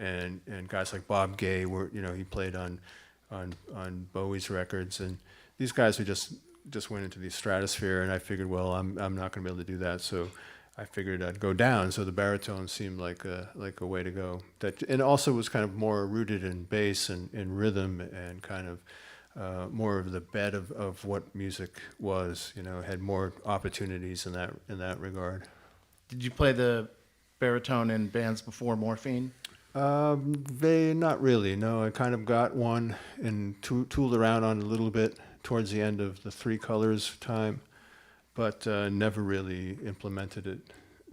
and guys like Bob Gay were, he played on Bowie's records, and these guys who just went into the stratosphere, and I figured, well, I'm not going to be able to do that, so I figured I'd go down. So the baritone seemed like a way to go. And also was kind of more rooted in bass and in rhythm, and kind of more of the bed of what music was. Had more opportunities in that regard. Did you play the baritone in bands before Morphine? Not really. No, I kind of got one and tooled around on it a little bit towards the end of the Three Colors time, but never really implemented it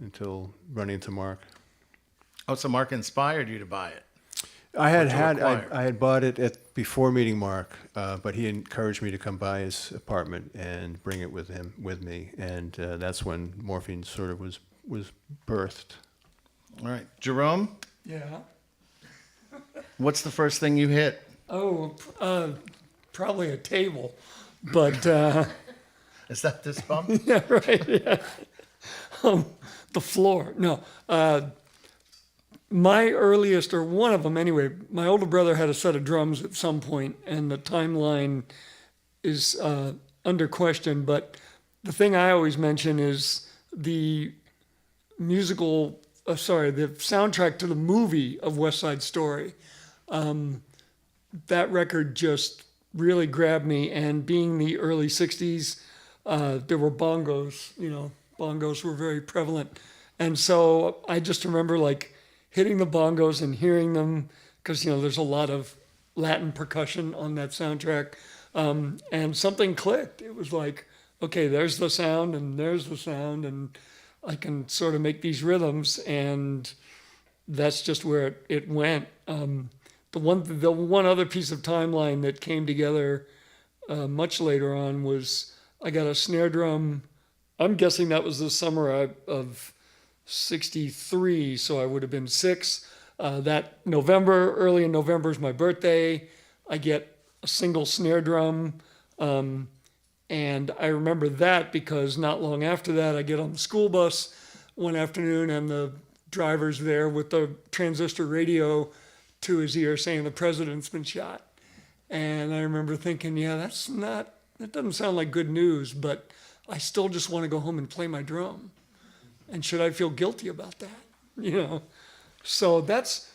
until running into Mark. Oh, so Mark inspired you to buy it? I had bought it before meeting Mark, but he encouraged me to come by his apartment and bring it with me, and that's when Morphine sort of was birthed. All right. Jerome, Yeah. what's the first thing you hit? Oh, probably a table, but Is that this bump? yeah, right. Yeah. The floor. No. My earliest, or one of them anyway, my older brother had a set of drums at some point, and the timeline is under question. But the thing I always mention is the the soundtrack to the movie of West Side Story. That record just really grabbed me, and being the early 60s, there were bongos, bongos were very prevalent. And so I just remember like hitting the bongos and hearing them, because, there's a lot of Latin percussion on that soundtrack. And something clicked. It was like, okay, there's the sound and there's the sound, and I can sort of make these rhythms, and that's just where it went. The one other piece of timeline that came together much later on was I got a snare drum. I'm guessing that was the summer of '63, so I would have been 6. That November, early in November is my birthday. I get a single snare drum. And I remember that because not long after that, I get on the school bus one afternoon, and the driver's there with the transistor radio to his ear saying the president's been shot. And I remember thinking, yeah, that doesn't sound like good news, but I still just want to go home and play my drum. And should I feel guilty about that? So that's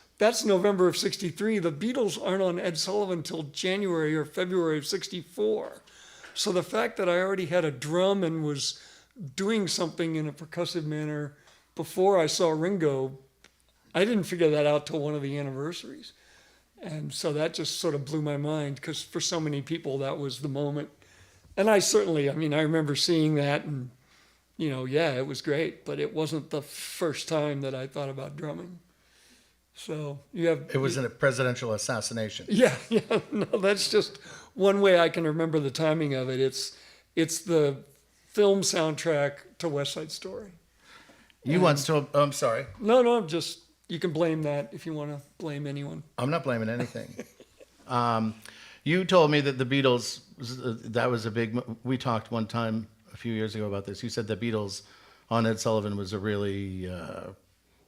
November of '63. The Beatles aren't on Ed Sullivan until January or February of '64. So the fact that I already had a drum and was doing something in a percussive manner before I saw Ringo, I didn't figure that out till one of the anniversaries. And so that just sort of blew my mind, because for so many people that was the moment. And I remember seeing that, and, it was great, but it wasn't the first time that I thought about drumming. So It was in a presidential assassination. Yeah, no, that's just one way I can remember the timing of it. It's the film soundtrack to West Side Story. You once told, I'm sorry. No, just, you can blame that if you want to blame anyone. I'm not blaming anything. You told me that the Beatles, that was a big, we talked one time a few years ago about this. You said the Beatles on Ed Sullivan was a really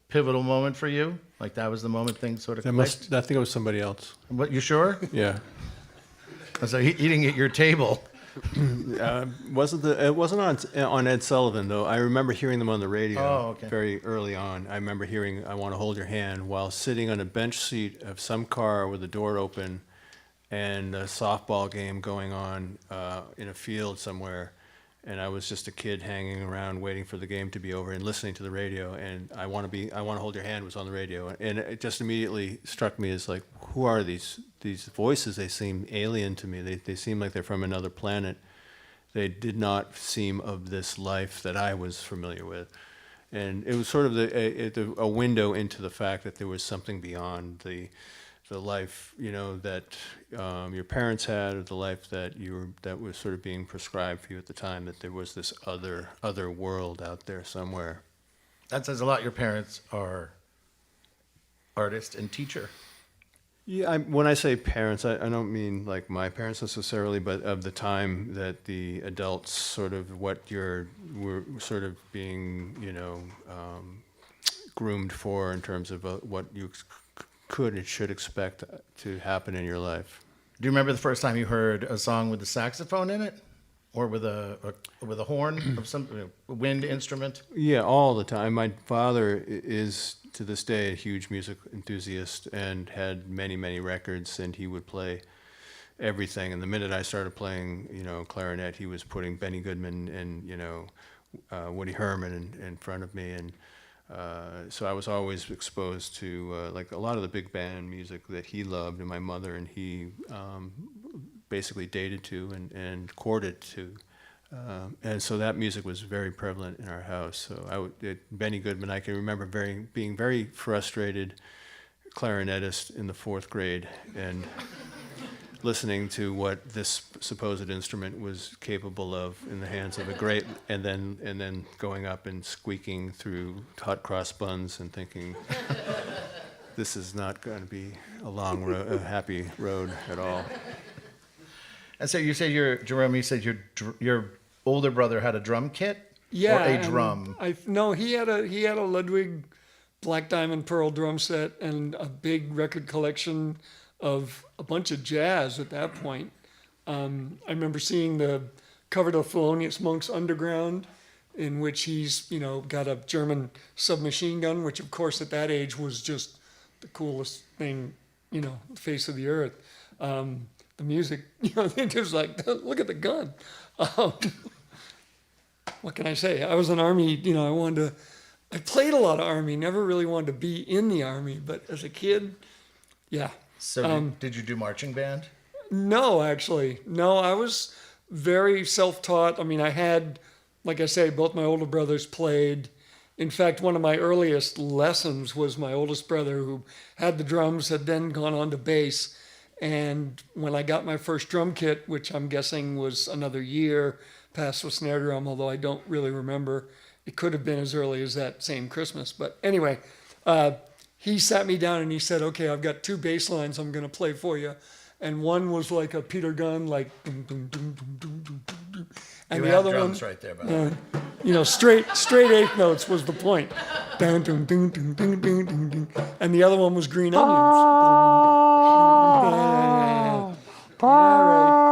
pivotal moment for you? Like that was the moment things sort of clicked? I think it was somebody else. What, you sure? Yeah. So he didn't get your table. It wasn't on Ed Sullivan, though. I remember hearing them on the radio very early on. I remember hearing "I Want to Hold Your Hand" while sitting on a bench seat of some car with the door open and a softball game going on in a field somewhere. And I was just a kid hanging around waiting for the game to be over and listening to the radio. And I Want to Hold Your Hand" was on the radio. And it just immediately struck me as like, who are these voices? They seem alien to me. They seem like they're from another planet. They did not seem of this life that I was familiar with. And it was sort of a window into the fact that there was something beyond the life, that your parents had, or the life that was sort of being prescribed for you at the time, that there was this other world out there somewhere. That says a lot. Your parents are artist and teacher. Yeah, when I say parents, I don't mean like my parents necessarily, but of the time that the adults sort of were sort of being, groomed for in terms of what you could and should expect to happen in your life. Do you remember the first time you heard a song with a saxophone in it, or with a horn of some wind instrument? Yeah, all the time. My father is to this day a huge music enthusiast and had many, many records, and he would play everything. And the minute I started playing, clarinet, he was putting Benny Goodman and Woody Herman in front of me, and so I was always exposed to like a lot of the big band music that he loved, and my mother and he basically dated to and courted to. And so that music was very prevalent in our house. So Benny Goodman, I can remember being very frustrated clarinetist in the 4th grade and listening to what this supposed instrument was capable of in the hands of a great, and then going up and squeaking through hot cross buns and thinking, this is not going to be a happy road at all. And so you said Jerome, you said your older brother had a drum kit? Yeah. Or a drum? No, he had a Ludwig Black Diamond Pearl drum set and a big record collection of a bunch of jazz at that point. I remember seeing the cover to Thelonious Monk's Underground, in which he's, got a German submachine gun, which of course at that age was just the coolest thing, the face of the earth. The music, it was like, look at the gun. What can I say? I was an Army, I played a lot of Army, never really wanted to be in the Army, but as a kid, yeah. So did you do marching band? No, actually. No, I was very self-taught. I mean, I had, like I say, both my older brothers played. In fact, one of my earliest lessons was my oldest brother, who had the drums, had then gone on to bass. And when I got my first drum kit, which I'm guessing was another year past the snare drum, although I don't really remember, it could have been as early as that same Christmas. But anyway, he sat me down and he said, okay, I've got 2 bass lines I'm going to play for you. And one was like a Peter Gunn, like dum, dum, dum, dum, dum, dum, dum. And You the have other drums one, right there, by the way. straight 8th notes was the point. Dun, dun, dun, dun, dun, dun, dun, dun. And the other one was Green Onions. All right.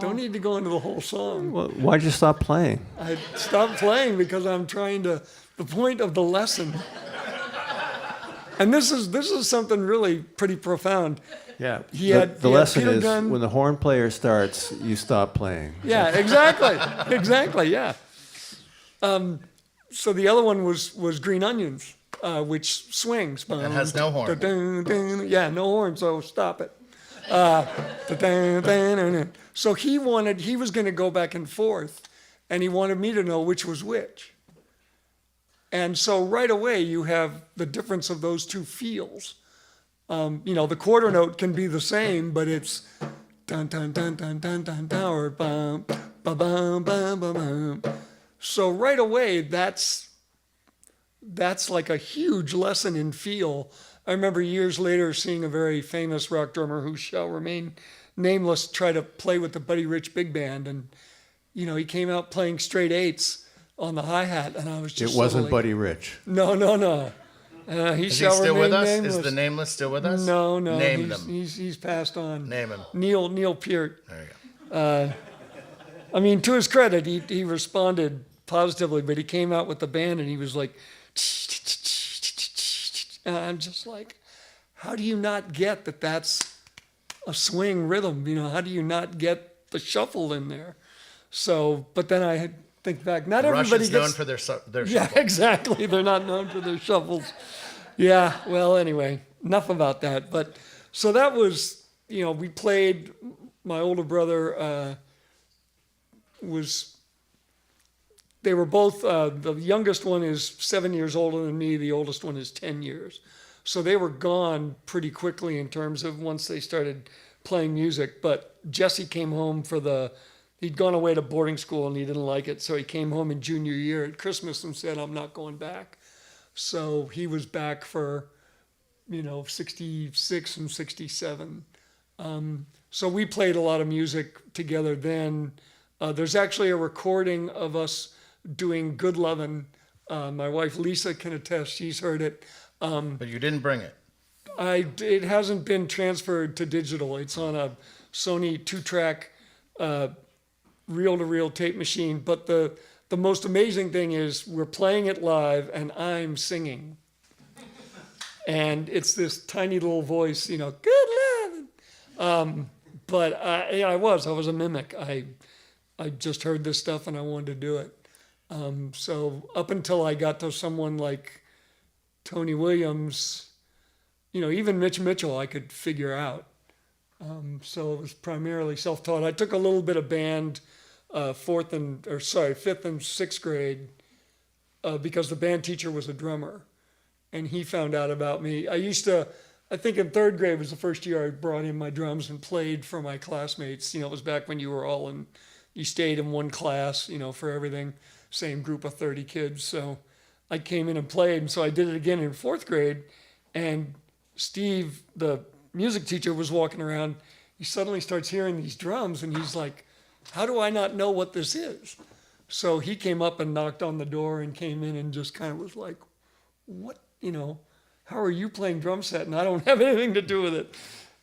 Don't need to go into the whole song. Well, why'd you stop playing? I stopped playing because I'm trying to, the point of the lesson. And this is something really pretty profound. Yeah. He had lesson Peter is Gunn. when the horn player starts, you stop playing. Yeah, exactly, yeah. So the other one was Green Onions, which swings. And has no horn. Yeah, no horn, so stop it. So he was going to go back and forth, and he wanted me to know which was which. And so right away you have the difference of those 2 feels. The quarter note can be the same, but it's dun dun dun dun dun dun dun or bum ba bum bum bum bum. So right away that's like a huge lesson in feel. I remember years later seeing a very famous rock drummer who shall remain nameless try to play with the Buddy Rich Big Band, and he came out playing straight 8s on the hi-hat, and I was just It wasn't like, Buddy Rich. No. He Is he shall still remain with us? Nameless. Is the Nameless still with us? No. Name them. He's passed on. Name him. Neil Peart. There you go. I mean, to his credit, he responded positively, but he came out with the band and he was like, and I'm just like, how do you not get that that's a swing rhythm? How do you not get the shuffle in there? So, but then I think back, not everybody Russians gets... known for their Yeah, shuffle. exactly. They're not known for their shuffles. Yeah, well, anyway, enough about that. But so that was, we played, my older brother they were both, the youngest one is 7 years older than me, the oldest one is 10 years. So they were gone pretty quickly in terms of once they started playing music. But Jesse came home he'd gone away to boarding school and he didn't like it. So he came home in junior year at Christmas and said, I'm not going back. So he was back for, 66 and 67. So we played a lot of music together then. There's actually a recording of us doing Good Lovin'. My wife Lisa can attest; she's heard it. But you didn't bring it. It hasn't been transferred to digital. It's on a Sony 2-track reel-to-reel tape machine. But the most amazing thing is we're playing it live and I'm singing. And it's this tiny little voice, you know, good love. But I was a mimic. I just heard this stuff and I wanted to do it. So up until I got to someone like Tony Williams, you know, even Mitch Mitchell, I could figure out. So it was primarily self-taught. I took a little bit of band, fifth and sixth grade, because the band teacher was a drummer, and he found out about me. I think in third grade was the first year I brought in my drums and played for my classmates. You know, it was back when you stayed in one class, you know, for everything, same group of 30 kids. So I came in and played, and so I did it again in fourth grade, and Steve, the music teacher, was walking around. He suddenly starts hearing these drums and he's like, how do I not know what this is? So he came up and knocked on the door and came in and just kind of was like, what, you know, how are you playing drum set? And I don't have anything to do with it.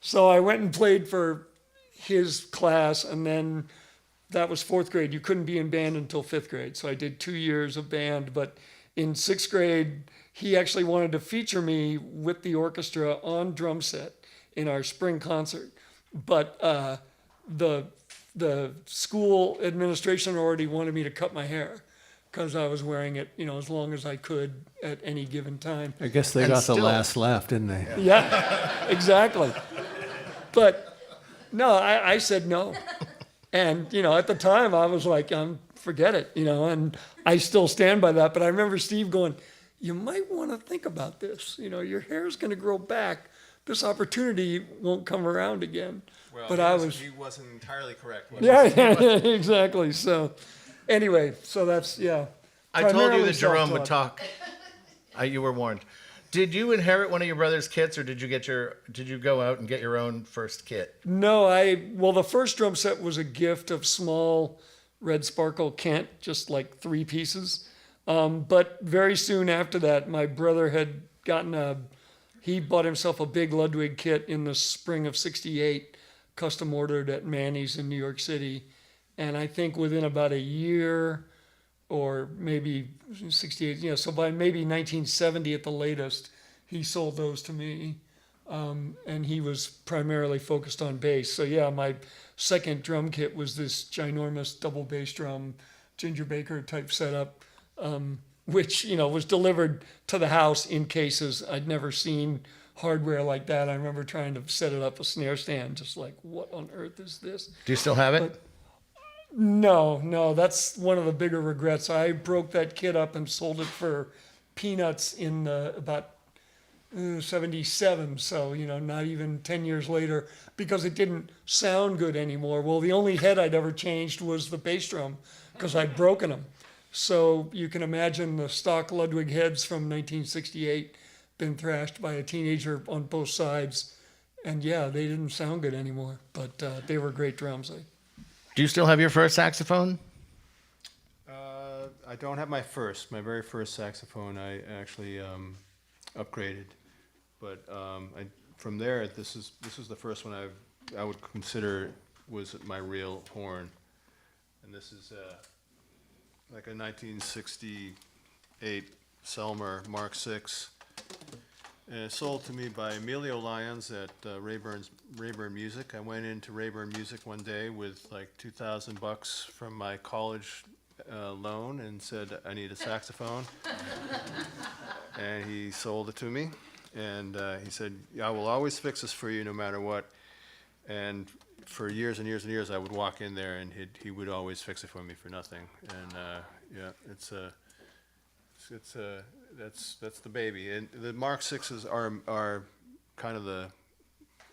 So I went and played for his class, and then that was fourth grade. You couldn't be in band until fifth grade. So I did 2 years of band, but in sixth grade, he actually wanted to feature me with the orchestra on drum set in our spring concert. But the school administration already wanted me to cut my hair because I was wearing it, you know, as long as I could at any given time. I guess they And got the still- last laugh, didn't they? Yeah, exactly. But no, I said no. And, you know, at the time I was like, forget it, you know, and I still stand by that. But I remember Steve going, you might want to think about this. You know, your hair's going to grow back. This opportunity won't come around again. Well, But he wasn't entirely correct. Was he? yeah, exactly. So anyway, so that's, yeah. I told you primarily that Jerome would self-taught. talk. You were warned. Did you inherit one of your brother's kits, or did you go out and get your own first kit? No, well, the first drum set was a gift of small Red Sparkle Kent, just like 3 pieces. But very soon after that, my brother had he bought himself a big Ludwig kit in the spring of '68, custom ordered at Manny's in New York City. And I think within about a year, or maybe 68, you know, so by maybe 1970 at the latest, he sold those to me. And he was primarily focused on bass. So yeah, my second drum kit was this ginormous double bass drum, Ginger Baker type setup, which, you know, was delivered to the house in cases. I'd never seen hardware like that. I remember trying to set it up a snare stand, just like, what on earth is this? Do you still have it? No, that's one of the bigger regrets. I broke that kit up and sold it for peanuts in about 77, so, you know, not even 10 years later, because it didn't sound good anymore. Well, the only head I'd ever changed was the bass drum, because I'd broken them. So you can imagine the stock Ludwig heads from 1968 been thrashed by a teenager on both sides, and yeah, they didn't sound good anymore, but they were great drums. Do you still have your first saxophone? I don't have my very first saxophone. I actually upgraded, but from there, this is the first one I would consider was my real horn, and this is like a 1968 Selmer Mark VI, and it's sold to me by Emilio Lyons at Rayburn Music. I went into Rayburn Music one day with like $2,000 from my college loan and said, I need a saxophone. And he sold it to me. And he said, I will always fix this for you no matter what. And for years and years and years, I would walk in there and he would always fix it for me for nothing. And yeah, that's the baby. And the Mark VIs are kind of the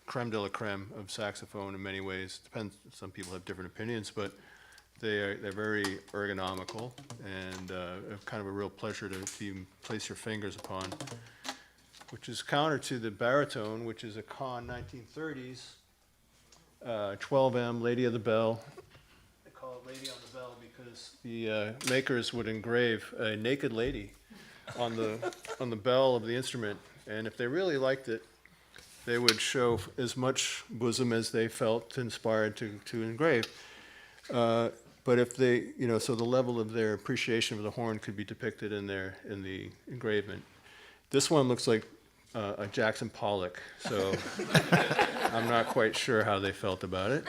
creme de la creme of saxophone in many ways. Depends. Some people have different opinions, but they're very ergonomical and kind of a real pleasure to place your fingers upon. Which is counter to the baritone, which is a Conn 1930s 12M Lady of the Bell. They call it Lady on the Bell because the makers would engrave a naked lady on the bell of the instrument, and if they really liked it, they would show as much bosom as they felt inspired to engrave. But if they, so the level of their appreciation of the horn could be depicted in the engravement. This one looks like a Jackson Pollock, so I'm not quite sure how they felt about it.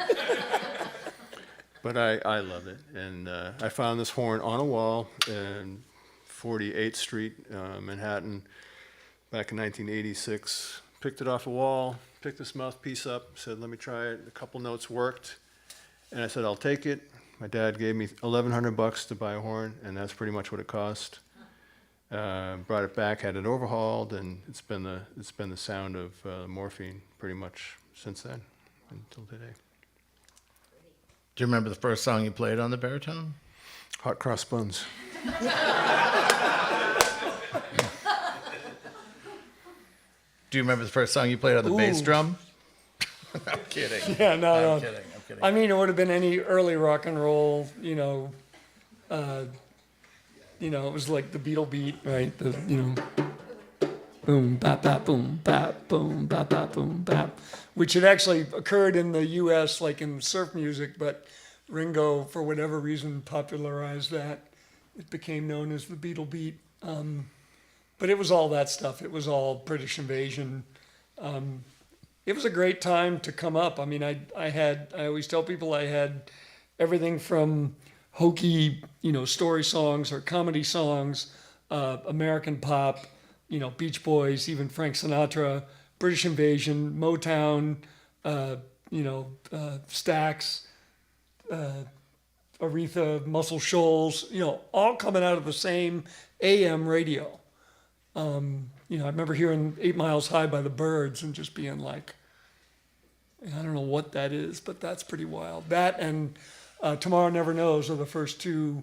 But I love it, and I found this horn on a wall in 48th Street, Manhattan, back in 1986. Picked it off a wall, picked this mouthpiece up, said, let me try it. A couple notes worked, and I said, I'll take it. My dad gave me $1,100 to buy a horn, and that's pretty much what it cost. Brought it back, had it overhauled, and it's been the sound of Morphine pretty much since then until today. Do you remember the first song you played on the baritone? Hot cross buns. Do you remember the first song you played on the bass drum? I'm kidding. Yeah, no. I'm kidding. I mean, it would have been any early rock and roll, it was like the Beatle beat, right? Boom, bap, bap, boom, bap, boom, bap, bap, boom, bap, which had actually occurred in the U.S. like in surf music, but Ringo, for whatever reason, popularized that. It became known as the Beatle beat. But it was all that stuff. It was all British Invasion. It was a great time to come up. I mean, I always tell people I had everything from hokey, story songs or comedy songs, American pop, Beach Boys, even Frank Sinatra, British Invasion, Motown, Stax, Aretha, Muscle Shoals, all coming out of the same AM radio. I remember hearing 8 Miles High by the Byrds and just being like, I don't know what that is, but that's pretty wild. That and Tomorrow Never Knows are the first two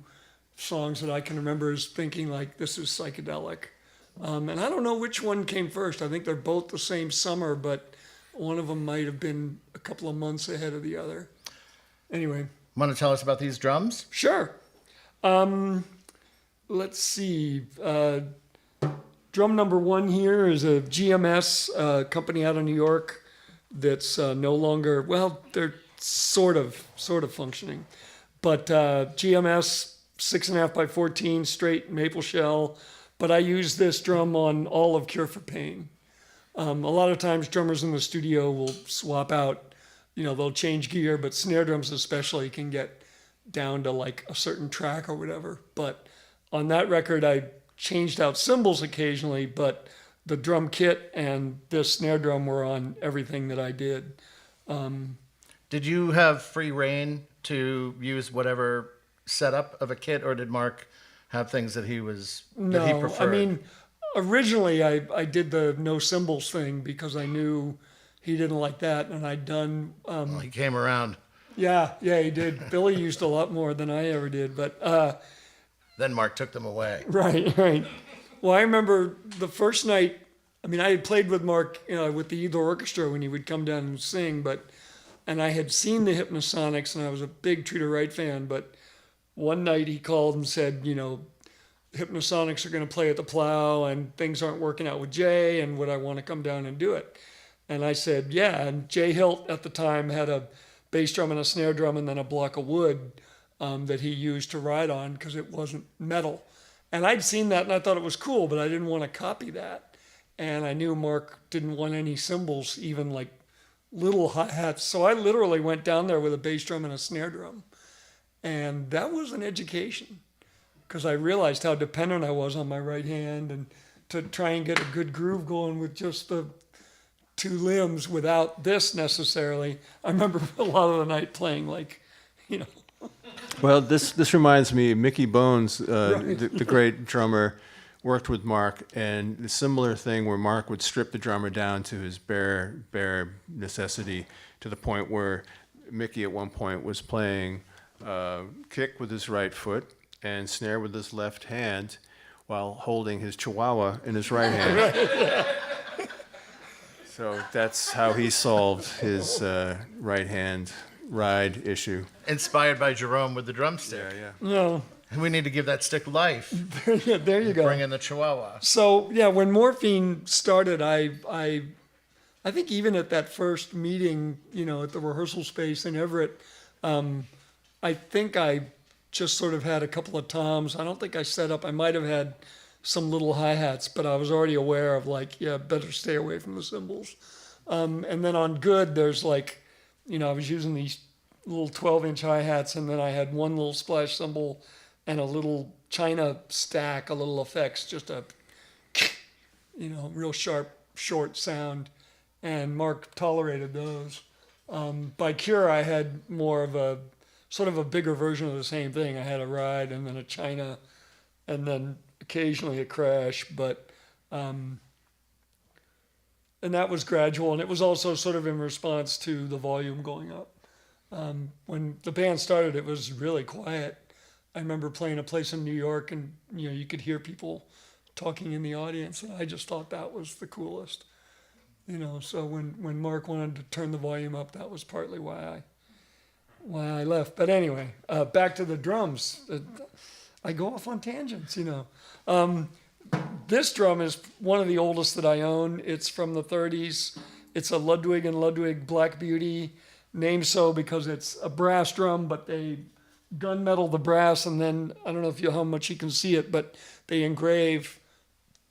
songs that I can remember as thinking like, this is psychedelic. And I don't know which one came first. I think they're both the same summer, but one of them might have been a couple of months ahead of the other. Anyway. Want to tell us about these drums? Sure. Let's see. Drum number one here is a GMS company out of New York that's no longer, well, they're sort of functioning. But GMS 6.5 by 14 straight maple shell. But I use this drum on all of Cure for Pain. A lot of times drummers in the studio will swap out, they'll change gear, but snare drums especially can get down to like a certain track or whatever. But on that record, I changed out cymbals occasionally, but the drum kit and this snare drum were on everything that I did. Did you have free reign to use whatever setup of a kit, or did Mark have things that he preferred? I mean, originally I did the no cymbals thing because I knew he didn't like that, and I'd done. He came around. Yeah, he did. Billy used a lot more than I ever did, but. Then Mark took them away. Right. Well, I remember the first night. I mean, I had played with Mark with the Either Orchestra when he would come down and sing, and I had seen the Hypnosonics, and I was a big Treater Wright fan. But one night he called and said, Hypnosonics are going to play at the Plow, and things aren't working out with Jay, and would I want to come down and do it? And I said, yeah. And Jay Hilt at the time had a bass drum and a snare drum, and then a block of wood that he used to ride on because it wasn't metal. And I'd seen that and I thought it was cool, but I didn't want to copy that. And I knew Mark didn't want any cymbals, even like little hi-hats. So I literally went down there with a bass drum and a snare drum. And that was an education because I realized how dependent I was on my right hand, and to try and get a good groove going with just the two limbs without this necessarily. I remember a lot of the night playing like, Well, this reminds me, Mickey Bones, Right. the great drummer, worked with Mark, and a similar thing where Mark would strip the drummer down to his bare necessity, to the point where Mickey at one point was playing kick with his right foot and snare with his left hand while holding his chihuahua in his right hand. So that's how he solved his right hand ride issue. Inspired by Jerome with the drumstick. Yeah. No, And we need to give that stick life. there you go. Bring in the Chihuahua. So yeah, when Morphine started, I think even at that first meeting, at the rehearsal space in Everett, I think I just sort of had a couple of toms. I don't think I set up. I might have had some little hi-hats, but I was already aware of better stay away from the cymbals. And then on Good, there's I was using these little 12-inch hi-hats, and then I had one little splash cymbal and a little China stack, a little effects, just a, real sharp, short sound. And Mark tolerated those. By Cure, I had more of a sort of a bigger version of the same thing. I had a ride and then a China, and then occasionally a crash, and that was gradual, and it was also sort of in response to the volume going up. When the band started, it was really quiet. I remember playing a place in New York, and you could hear people talking in the audience, and I just thought that was the coolest. So when Mark wanted to turn the volume up, that was partly why I left. But anyway, back to the drums. I go off on tangents, This drum is one of the oldest that I own. It's from the 30s. It's a Ludwig and Ludwig Black Beauty, named so because it's a brass drum, but they gunmetal the brass, and then I don't know how much you can see it, but they engrave,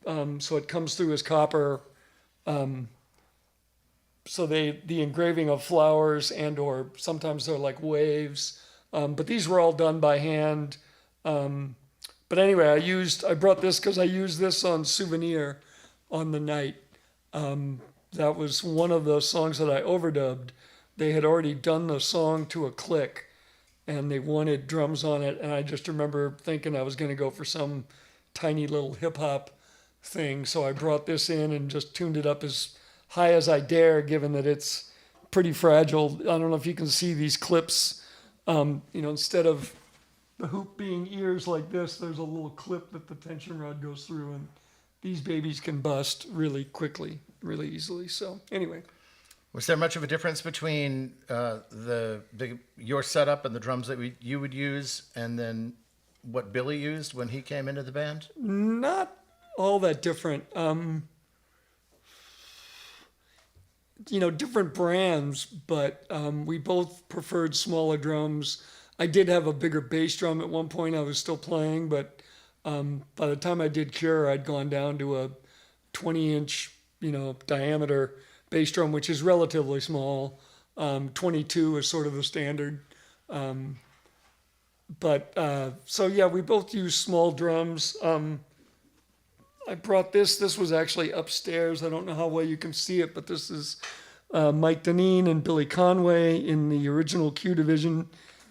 so it comes through as copper. So the engraving of flowers or sometimes they're like waves, but these were all done by hand. But anyway, I brought this because I used this on Souvenir on the night. That was one of the songs that I overdubbed. They had already done the song to a click, and they wanted drums on it. And I just remember thinking I was going to go for some tiny little hip hop thing. So I brought this in and just tuned it up as high as I dare, given that it's pretty fragile. I don't know if you can see these clips. Instead of the hoop being ears like this, there's a little clip that the tension rod goes through, and these babies can bust really quickly, really easily. So anyway. Was there much of a difference between your setup and the drums that you would use, and then what Billy used when he came into the band? Not all that different. Different brands, but we both preferred smaller drums. I did have a bigger bass drum at one point. I was still playing, but by the time I did Cure, I'd gone down to a 20-inch, diameter bass drum, which is relatively small. 22 is sort of the standard. So yeah, we both use small drums. I brought this. This was actually upstairs. I don't know how well you can see it, but this is Mike Deneen and Billy Conway in the original Q division.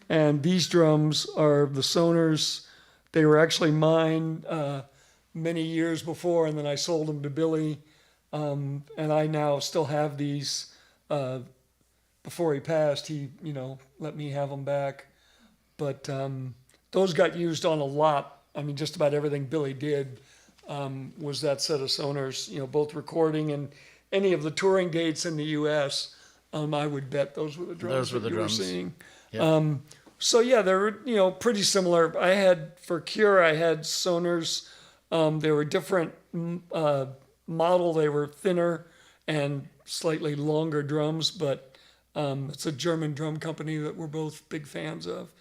And these drums are the Sonors. They were actually mine many years before, and then I sold them to Billy. And I now still have these. Before he passed, he, let me have them back. But those got used on a lot. I mean, just about everything Billy did was that set of Sonors, both recording and any of the touring dates in the U.S. I would bet those were the drums that you were seeing. Yep. So yeah, they're pretty similar. For Cure, I had Sonors. They were different model. They were thinner and slightly longer drums, but it's a German drum company that we're both big fans of.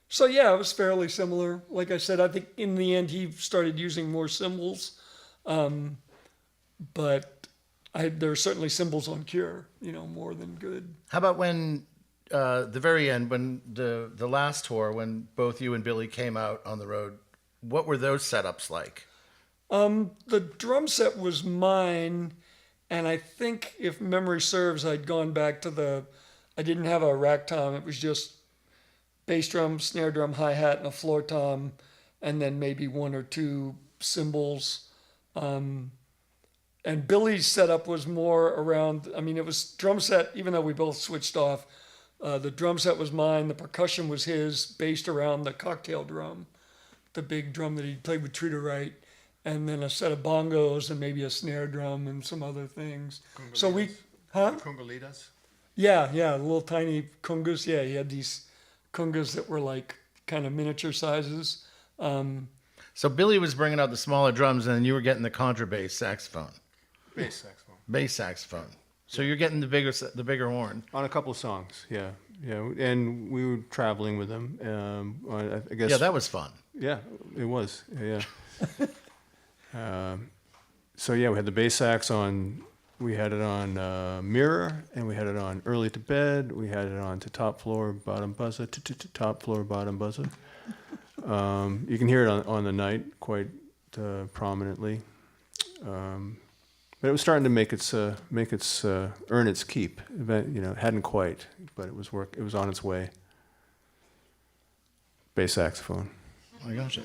So yeah, it was fairly similar. Like I said, I think in the end he started using more cymbals, but there are certainly cymbals on Cure, more than Good. How about when the very end, when the last tour, when both you and Billy came out on the road? What were those setups like? The drum set was mine, and I think if memory serves, I'd gone back to I didn't have a rack tom. It was just bass drum, snare drum, hi-hat, and a floor tom, and then maybe one or two cymbals. And Billy's setup was more around, it was drum set, even though we both switched off. The drum set was mine, the percussion was his, based around the cocktail drum, the big drum that he played with Truda Wright, and then a set of bongos and maybe a snare drum and some other things. So we, Congolitas? Yeah, little tiny congas. Yeah, he had these congas that were like kind of miniature sizes. So Billy was bringing out the smaller drums, and you were getting the contrabass saxophone, Bass saxophone. bass saxophone. So you're getting the bigger horn. On a couple of songs, yeah. And we were traveling with them. I guess. Yeah, that was fun. Yeah, it was. Yeah. So yeah, we had the bass sax on. We had it on Mirror, and we had it on Early to Bed. We had it on To Top Floor, Bottom Buzzer, to Top Floor, Bottom Buzzer. You can hear it on the night quite prominently. But it was starting to make its earn its keep. It hadn't quite, but it was on its way. Bass saxophone. I gotcha.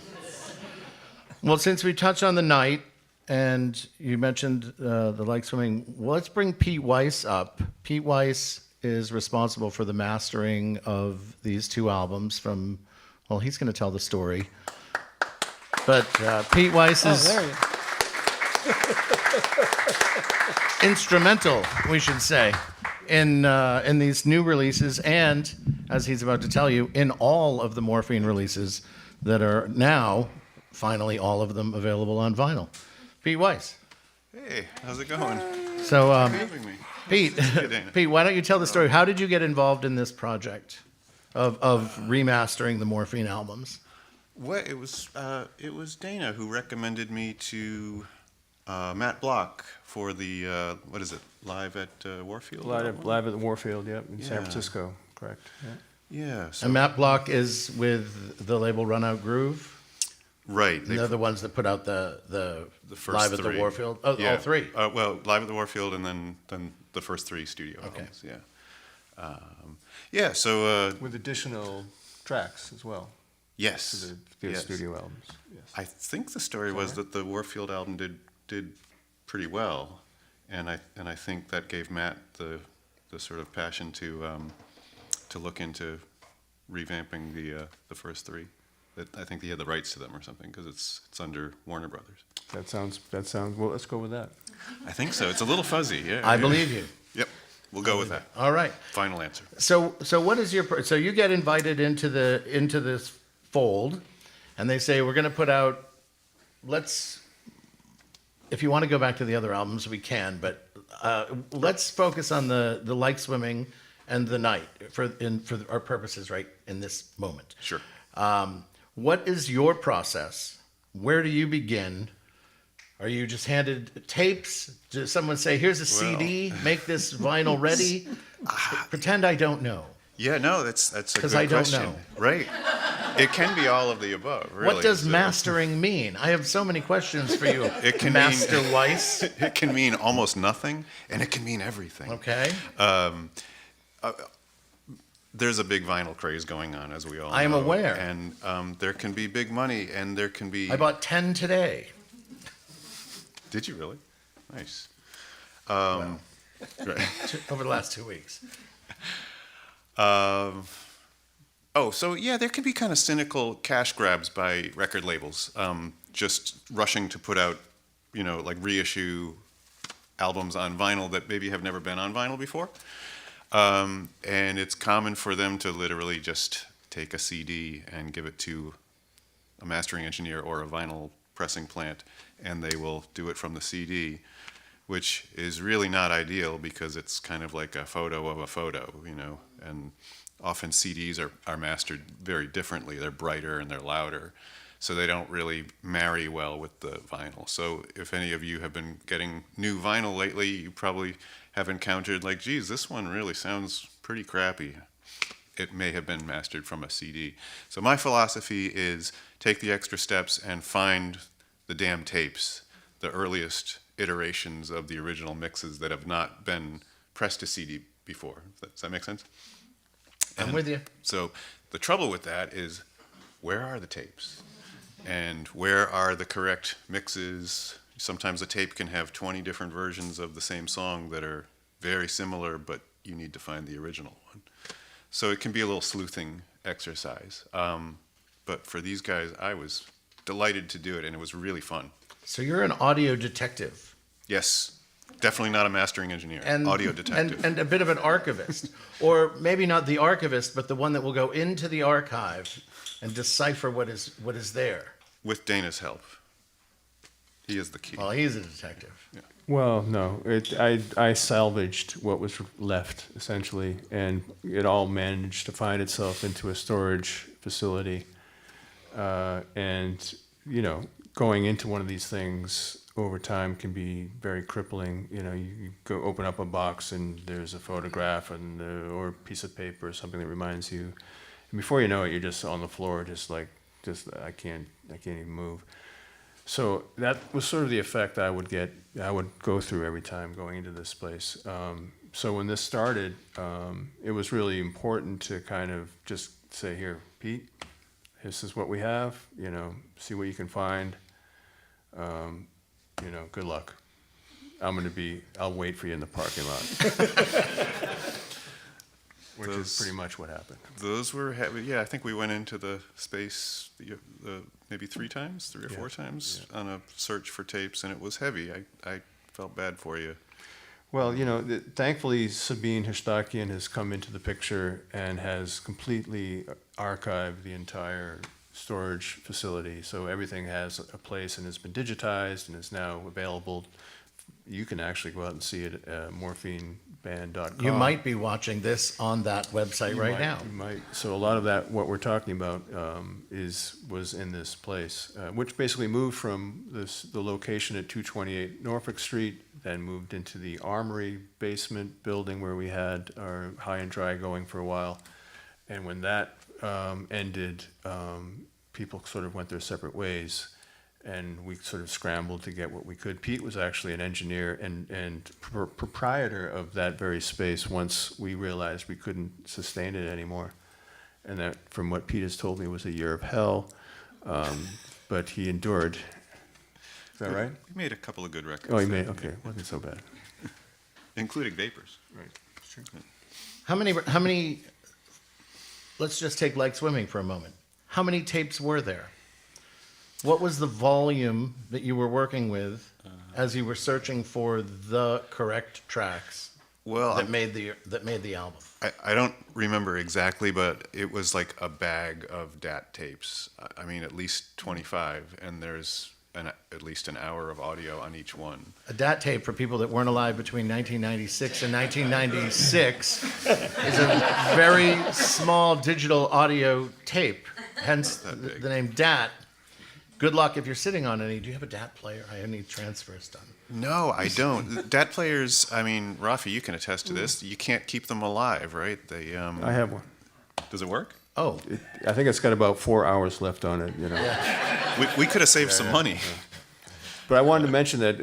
Well, since we touched on the night, and you mentioned the like swimming, well, let's bring Pete Weiss up. Pete Weiss is responsible for the mastering of these two albums from, well, he's going to tell the story. But Pete Weiss is There you instrumental, we should say, in these new releases, and, as he's about to tell you, in all of the Morphine releases that are now, finally, all of them available on vinyl. Pete Weiss. Hey, how's it going? So, Having me. Pete, Dana. Pete, why don't you tell the story? How did you get involved in this project of remastering the Morphine albums? Well, it was Dana who recommended me to Matt Block for the what is it? Live at Warfield. Live at the Warfield, yep, in San Yeah. Francisco, correct. Yeah. Yeah. So, And Matt Block is with the label Run Out Groove. right. And they're the ones that put out the first Live at the three. Warfield. Oh, Yeah. all three. Well, Live at the Warfield, and then the first three studio Okay. albums. Yeah. Yeah. So With additional tracks as well yes. to the yes. studio albums. Yes. I think the story was that the Warfield album did pretty well, and I think that gave Matt the sort of passion to look into revamping the first three. That I think he had the rights to them or something because it's under Warner Brothers. That sounds. Well, let's go with that. I think so. It's a little fuzzy. Yeah. I yeah. believe you. Yep. We'll go with that. All right. Final answer. So what is so you get invited into this fold, and they say we're going to put out. If you want to go back to the other albums, we can, but let's focus on the Like Swimming and The Night for our purposes right in this moment. Sure. What is your process? Where do you begin? Are you just handed tapes? Does someone say, "Here's a CD, make this vinyl ready"? Pretend I don't know. Yeah. No. That's a 'Cause good I don't question. know. Right. It can be all of the above. Really. What does So mastering mean? I have so many questions for you. It can Master mean, Weiss. It can mean almost nothing, and it can mean everything. Okay. There's a big vinyl craze going on, as we all know. I am aware. And there can be big money, and there can be. I bought 10 today. Did you really? Nice. Well, Right. over the last 2 weeks. So yeah, there can be kind of cynical cash grabs by record labels, just rushing to put out, like reissue albums on vinyl that maybe have never been on vinyl before. And it's common for them to literally just take a CD and give it to a mastering engineer or a vinyl pressing plant, and they will do it from the CD, which is really not ideal because it's kind of like a photo of a photo, and often CDs are mastered very differently. They're brighter and they're louder, so they don't really marry well with the vinyl. So if any of you have been getting new vinyl lately, you probably have encountered like, geez, this one really sounds pretty crappy. It may have been mastered from a CD. So my philosophy is take the extra steps and find the damn tapes, the earliest iterations of the original mixes that have not been pressed to CD before. Does that make sense? I'm with you. So the trouble with that is, where are the tapes? And where are the correct mixes? Sometimes a tape can have 20 different versions of the same song that are very similar, but you need to find the original one. So it can be a little sleuthing exercise. But for these guys, I was delighted to do it, and it was really fun. So you're an audio detective. Yes, Definitely not a mastering engineer. Audio detective. and a bit of an archivist, or maybe not the archivist, but the one that will go into the archive and decipher what is there. With Dana's help. He is the key. Well, he's a detective. Well, no, I salvaged what was left essentially, and it all managed to find itself into a storage facility. And going into one of these things over time can be very crippling. You go open up a box and there's a photograph or a piece of paper or something that reminds you, and before you know it, you're just on the floor, just I can't even move. So that was sort of the effect I would go through every time going into this place. So when this started, it was really important to kind of just say, here, Pete, this is what we have, see what you can find. Good luck. I'll wait for you in the parking lot. Which is pretty much what happened. Those were heavy. Yeah, I think we went into the space maybe 3 or 4 times on a search for tapes, and it was heavy. I felt bad for you. Well, thankfully Sabine Hishtakian has come into the picture and has completely archived the entire storage facility. So everything has a place and has been digitized and is now available. You can actually go out and see it at morphineband.com. You might be watching this on that website now. You might. So a lot of that, what we're talking about, was in this place, which basically moved from the location at 228 Norfolk Street, then moved into the Armory basement building where we had our high and dry going for a while. And when that ended, people sort of went their separate ways. And we sort of scrambled to get what we could. Pete was actually an engineer and proprietor of that very space once we realized we couldn't sustain it anymore. And that, from what Pete has told me, was a year of hell, but he endured. Is that right? We made a couple of good records. Oh, he made, okay, wasn't so bad. Including Vapors. Right. Sure. How many, let's just take Like Swimming for a moment. How many tapes were there? What was the volume that you were working with as you were searching for the correct tracks that made the album? I don't remember exactly, but it was like a bag of DAT tapes. I mean, at least 25, and there's at least an hour of audio on each one. A DAT tape, for people that weren't alive between 1996 and 1996, is a very small digital audio tape, hence the name DAT. Good luck if you're sitting on any. Do you have a DAT player? I need transfers done. No, I don't. DAT players, I mean, Rafi, you can attest to this. You can't keep them alive, right? I have one. Does it work? Oh. I think it's got about 4 hours left on it, We could have saved some money. But I wanted to mention that,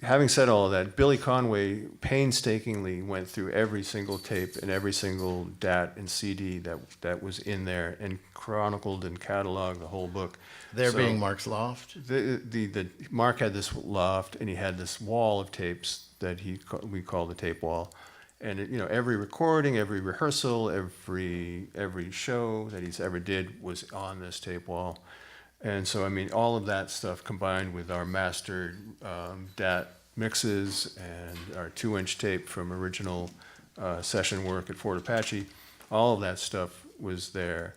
having said all of that, Billy Conway painstakingly went through every single tape and every single DAT and CD that was in there and chronicled and cataloged the whole book. There being Mark's loft. The Mark had this loft, and he had this wall of tapes that we call the tape wall. And every recording, every rehearsal, every show that he's ever did was on this tape wall. And so, I mean, all of that stuff combined with our mastered DAT mixes and our 2-inch tape from original session work at Fort Apache, all of that stuff was there.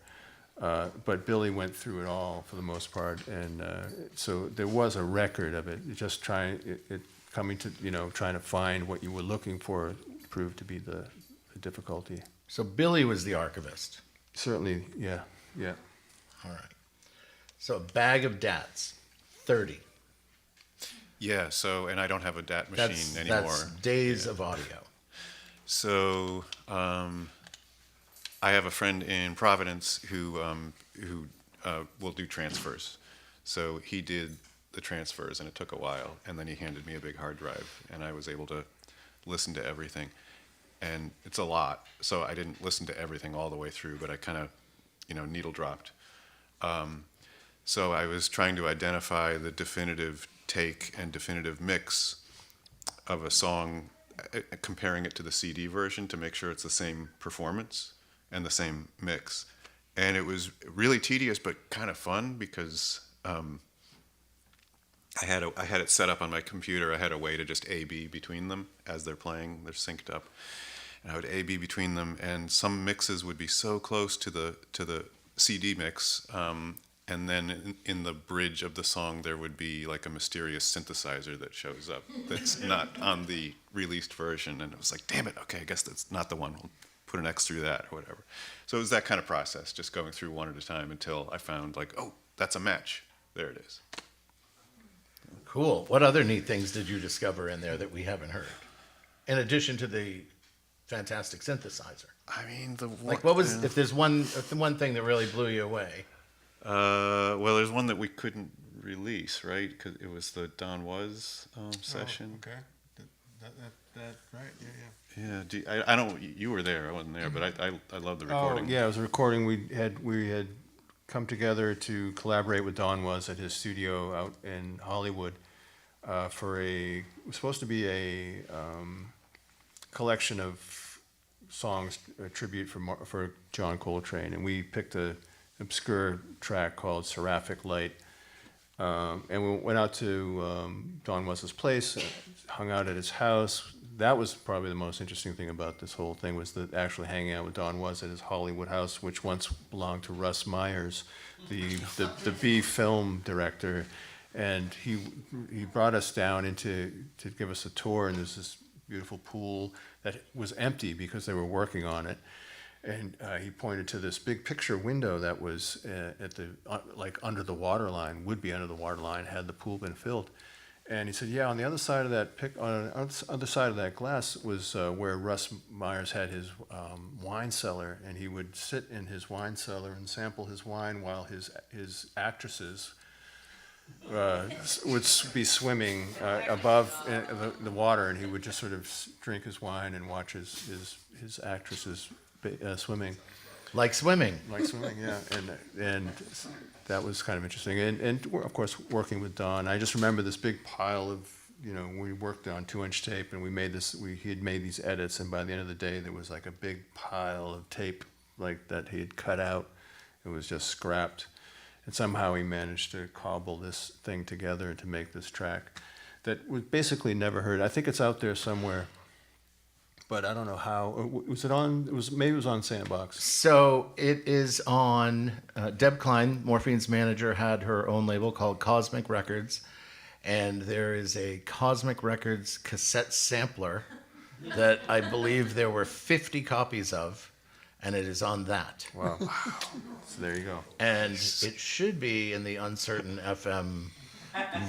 But Billy went through it all for the most part, and so there was a record of it. Just trying to find what you were looking for proved to be the difficulty. So Billy was the archivist. Certainly, yeah. All right. So a bag of DATs, 30. Yeah, and I don't have a DAT machine anymore. That's days of audio. So I have a friend in Providence who will do transfers. So he did the transfers, and it took a while. And then he handed me a big hard drive, and I was able to listen to everything. And it's a lot, so I didn't listen to everything all the way through, but I kind of, needle dropped. So I was trying to identify the definitive take and definitive mix of a song, comparing it to the CD version to make sure it's the same performance and the same mix. And it was really tedious, but kind of fun because I had it set up on my computer. I had a way to just A/B between them as they're playing. They're synced up, and I would A/B between them. And some mixes would be so close to the CD mix, and then in the bridge of the song there would be like a mysterious synthesizer that shows up that's not on the released version. And it was like, damn it, okay, I guess that's not the one. We'll put an X through that or whatever. So it was that kind of process, just going through one at a time until I found like, oh, that's a match. There it is. Cool. What other neat things did you discover in there that we haven't heard? In addition to the fantastic synthesizer. I mean, Like, what was, if the one thing that really blew you away? Well, there's one that we couldn't release, right? Because it was the Don Was session. Okay. That right. Yeah. Yeah. I don't. You were there. I wasn't there, but I love the recording. Oh, yeah, it was a recording. We had come together to collaborate with Don Was at his studio out in Hollywood for it was supposed to be a collection of songs, a tribute for John Coltrane, and we picked a obscure track called Seraphic Light. And we went out to Don Was's place, hung out at his house. That was probably the most interesting thing about this whole thing, was that actually hanging out with Don Was at his Hollywood house, which once belonged to Russ Myers, the B film director. And he brought us down to give us a tour, and there's this beautiful pool that was empty because they were working on it. And he pointed to this big picture window that was at the like under the water line, would be under the water line, had the pool been filled. And he said, yeah, on the other side of that on the other side of that glass was where Russ Myers had his wine cellar, and he would sit in his wine cellar and sample his wine while his actresses would be swimming above the water, and he would just sort of drink his wine and watch his actresses swimming. Like swimming. Like swimming, yeah, and that was kind of interesting. And of course, working with Don, I just remember this big pile of, we worked on 2-inch tape, and he had made these edits, and by the end of the day, there was like a big pile of tape like that he had cut out. It was just scrapped, and somehow he managed to cobble this thing together to make this track that was basically never heard. I think it's out there somewhere, but I don't know how. Was it on? Maybe it was on Sandbox. So it is on, Deb Klein, Morphine's manager, had her own label called Cosmic Records. And there is a Cosmic Records cassette sampler that I believe there were 50 copies of, and it is on that. Wow. So there you go. And it should be in the Uncertain FM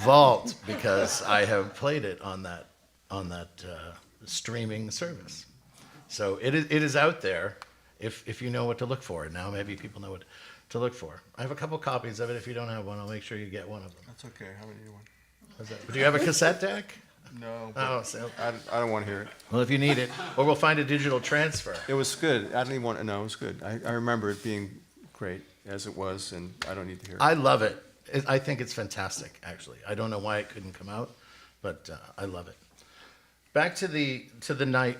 vault, because I have played it on that streaming service. So it is out there if you know what to look for. Now maybe people know what to look for. I have a couple copies of it. If you don't have one, I'll make sure you get one of them. That's okay. How many do you want? Do you have a cassette deck? No. Oh, so, I don't want to hear it. well, if you need it, or we'll find a digital transfer. It was good. I didn't even want to know. It was good. I remember it being great as it was, and I don't need to hear it. I love it. I think it's fantastic, actually. I don't know why it couldn't come out, but I love it. Back to the night.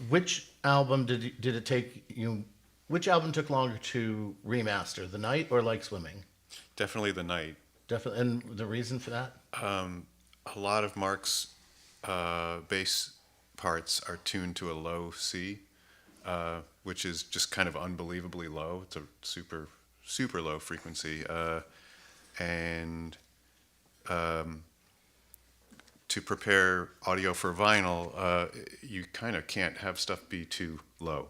Which album did it take you? Which album took longer to remaster, The Night or Like Swimming? Definitely The Night. Definitely, and the reason for that? A lot of Mark's bass parts are tuned to a low C, which is just kind of unbelievably low. It's a super, super low frequency. And to prepare audio for vinyl, you kind of can't have stuff be too low.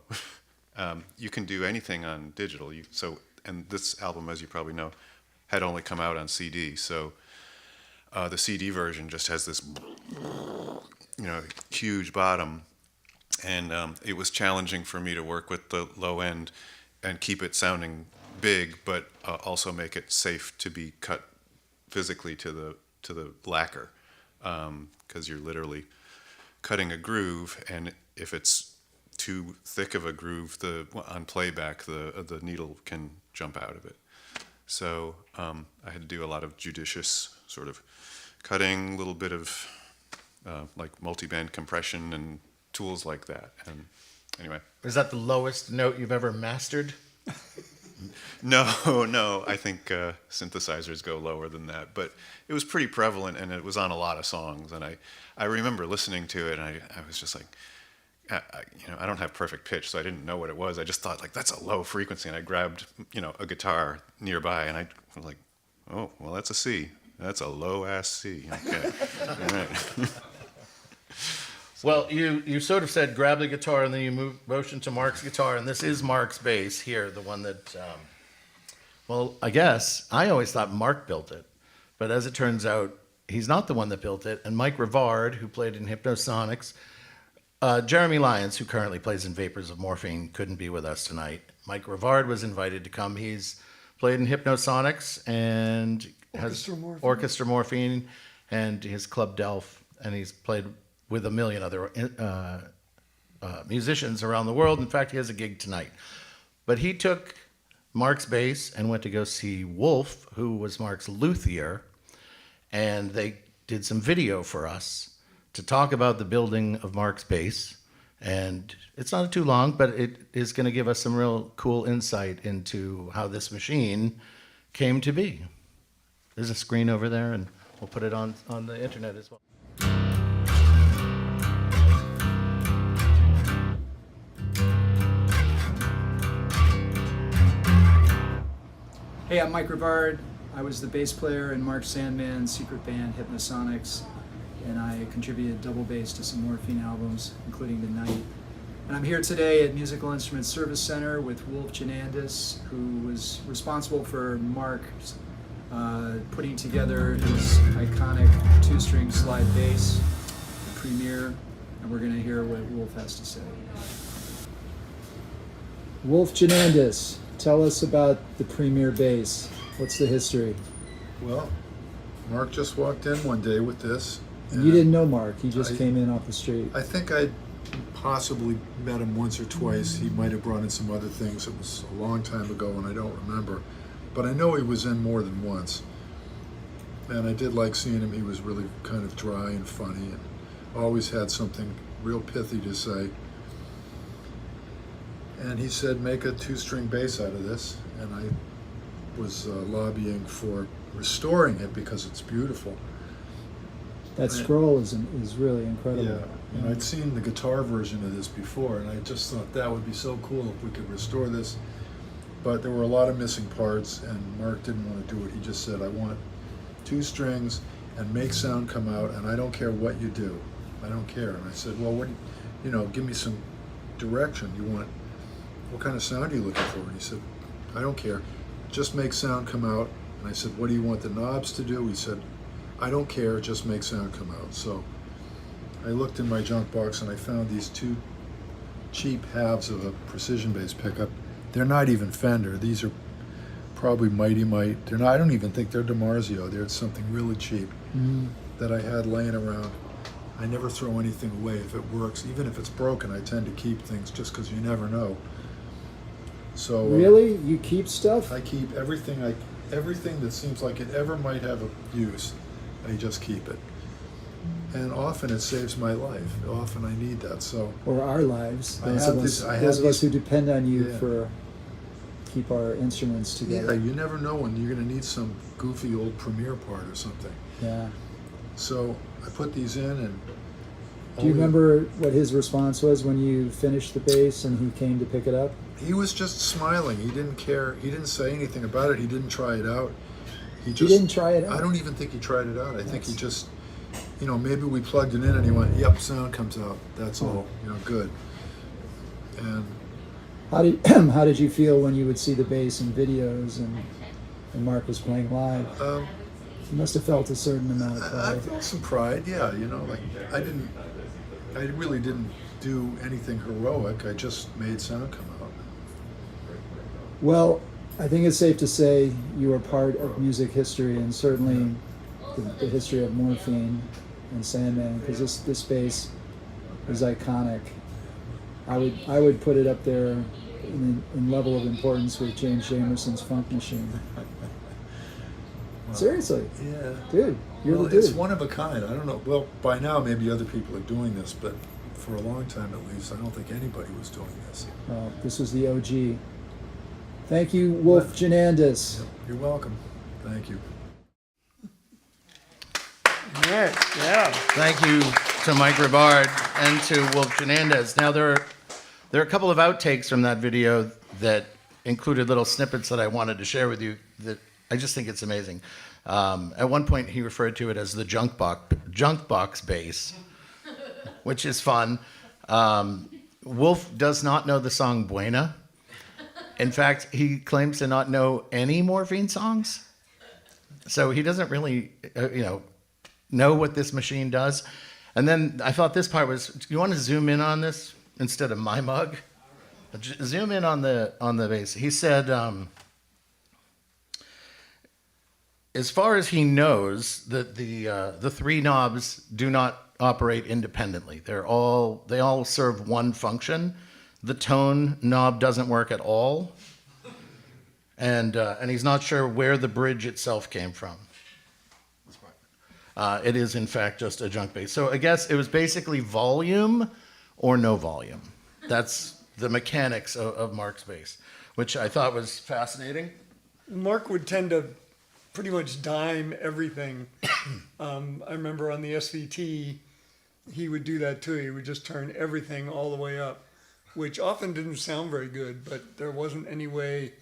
You can do anything on digital. And this album, as you probably know, had only come out on CD. So the CD version just has this, huge bottom. And it was challenging for me to work with the low end and keep it sounding big, but also make it safe to be cut physically to the lacquer, because you're literally cutting a groove, and if it's too thick of a groove, on playback the needle can jump out of it. So I had to do a lot of judicious sort of cutting, a little bit of like multi-band compression and tools like that. And anyway, Is that the lowest note you've ever mastered? No. I think synthesizers go lower than that, but it was pretty prevalent, and it was on a lot of songs. And I remember listening to it, and I was just like, I don't have perfect pitch, so I didn't know what it was. I just thought, like, that's a low frequency, and I grabbed, a guitar nearby, and I was like, oh, well, that's a C. That's a low ass C. Okay, all right. Well, you sort of said grab the guitar and then you motion to Mark's guitar, and this is Mark's bass here, the one that, well, I guess I always thought Mark built it, but as it turns out, he's not the one that built it. And Mike Rivard, who played in Hypnosonics, Jeremy Lyons, who currently plays in Vapors of Morphine, couldn't be with us tonight. Mike Rivard was invited to come. He's played in Hypnosonics and has Orchestra Morphine and his Club Delph, and he's played with a million other musicians around the world. In fact, he has a gig tonight. But he took Mark's bass and went to go see Wolf, who was Mark's luthier, and they did some video for us to talk about the building of Mark's bass. And it's not too long, but it is going to give us some real cool insight into how this machine came to be. There's a screen over there, and we'll put it on the internet as well. Hey, I'm Mike Rivard. I was the bass player in Mark Sandman's secret band Hypnosonics, and I contributed double bass to some Morphine albums, including The Night. And I'm here today at Musical Instruments Service Center with Wolf Janandis, who was responsible for Mark putting together his iconic two-string slide bass, the Premier, and we're going to hear what Wolf has to say. Wolf Janandis, tell us about the Premier bass. What's the history? Well, Mark just walked in one day with this. And you didn't know Mark, he just came in off the street. I think I'd possibly met him once or twice. He might have brought in some other things. It was a long time ago and I don't remember. But I know he was in more than once. And I did like seeing him. He was really kind of dry and funny and always had something real pithy to say. And he said, make a two-string bass out of this. And I was lobbying for restoring it because it's beautiful. That scroll is really incredible. Yeah, and I'd seen the guitar version of this before, and I just thought that would be so cool if we could restore this. But there were a lot of missing parts, and Mark didn't want to do it. He just said, I want two strings and make sound come out, and I don't care what you do. I don't care. And I said, well, what, give me some direction. What kind of sound are you looking for? And he said, I don't care. Just make sound come out. And I said, what do you want the knobs to do? He said, I don't care, just make sound come out. So I looked in my junk box and I found these two cheap halves of a precision bass pickup. They're not even Fender. These are probably Mighty Mite. They're not. I don't even think they're DiMarzio. They're something really cheap that I had laying around. I never throw anything away if it works. Even if it's broken, I tend to keep things just because you never know. So really? You keep stuff? I keep everything that seems like it ever might have a use. I just keep it. And often it saves my life. Often I need that. So or our lives. I Those have of this- us, I have those of us these- who depend on you Yeah. for keep our instruments yeah, together. you never know when you're going to need some goofy old Premiere part or something. Yeah. So I put these in and Do you remember what his response was when you finished the bass and he came to pick it up? he was just smiling. He didn't care. He didn't say anything about it. He didn't try it out. He didn't try it out? I don't even think he tried it out. I think he just, maybe we plugged it in and he went, yep, sound comes out. That's all. Good. And How did you feel when you would see the bass in videos and Mark was playing live? You must have felt a certain amount of I pride. felt some pride, yeah. Like I really didn't do anything heroic. I just made sound come out. Well, I think it's safe to say you are part of music history and certainly the history of Morphine and Sandman, because this bass is iconic. I would put it up there in level of importance with James Jamerson's Funk Machine. Seriously, Yeah. dude, you're Well, the dude. it's one of a kind. I don't know. Well, by now maybe other people are doing this, but for a long time at least, I don't think anybody was doing this. This was the OG. Thank you, Wolf Janandis. You're welcome. Thank you. All right. Yeah. Thank you to Mike Rivard and to Wolf Janandez. Now, there are a couple of outtakes from that video that included little snippets that I wanted to share with you that I just think it's amazing. At one point, he referred to it as the junk box bass, which is fun. Wolf does not know the song Buena. In fact, he claims to not know any Morphine songs. So he doesn't really, know what this machine does. And then I thought this part was, do you want to zoom in on this instead of my mug? Zoom in on the bass. He said, as far as he knows, that the three knobs do not operate independently. They all serve one function. The tone knob doesn't work at all, and he's not sure where the bridge itself came from. It is in fact just a junk bass. So I guess it was basically volume or no volume. That's the mechanics of Mark's bass, which I thought was fascinating. Mark would tend to pretty much dime everything. I remember on the SVT, he would do that too. He would just turn everything all the way up, which often didn't sound very good, but there wasn't any way.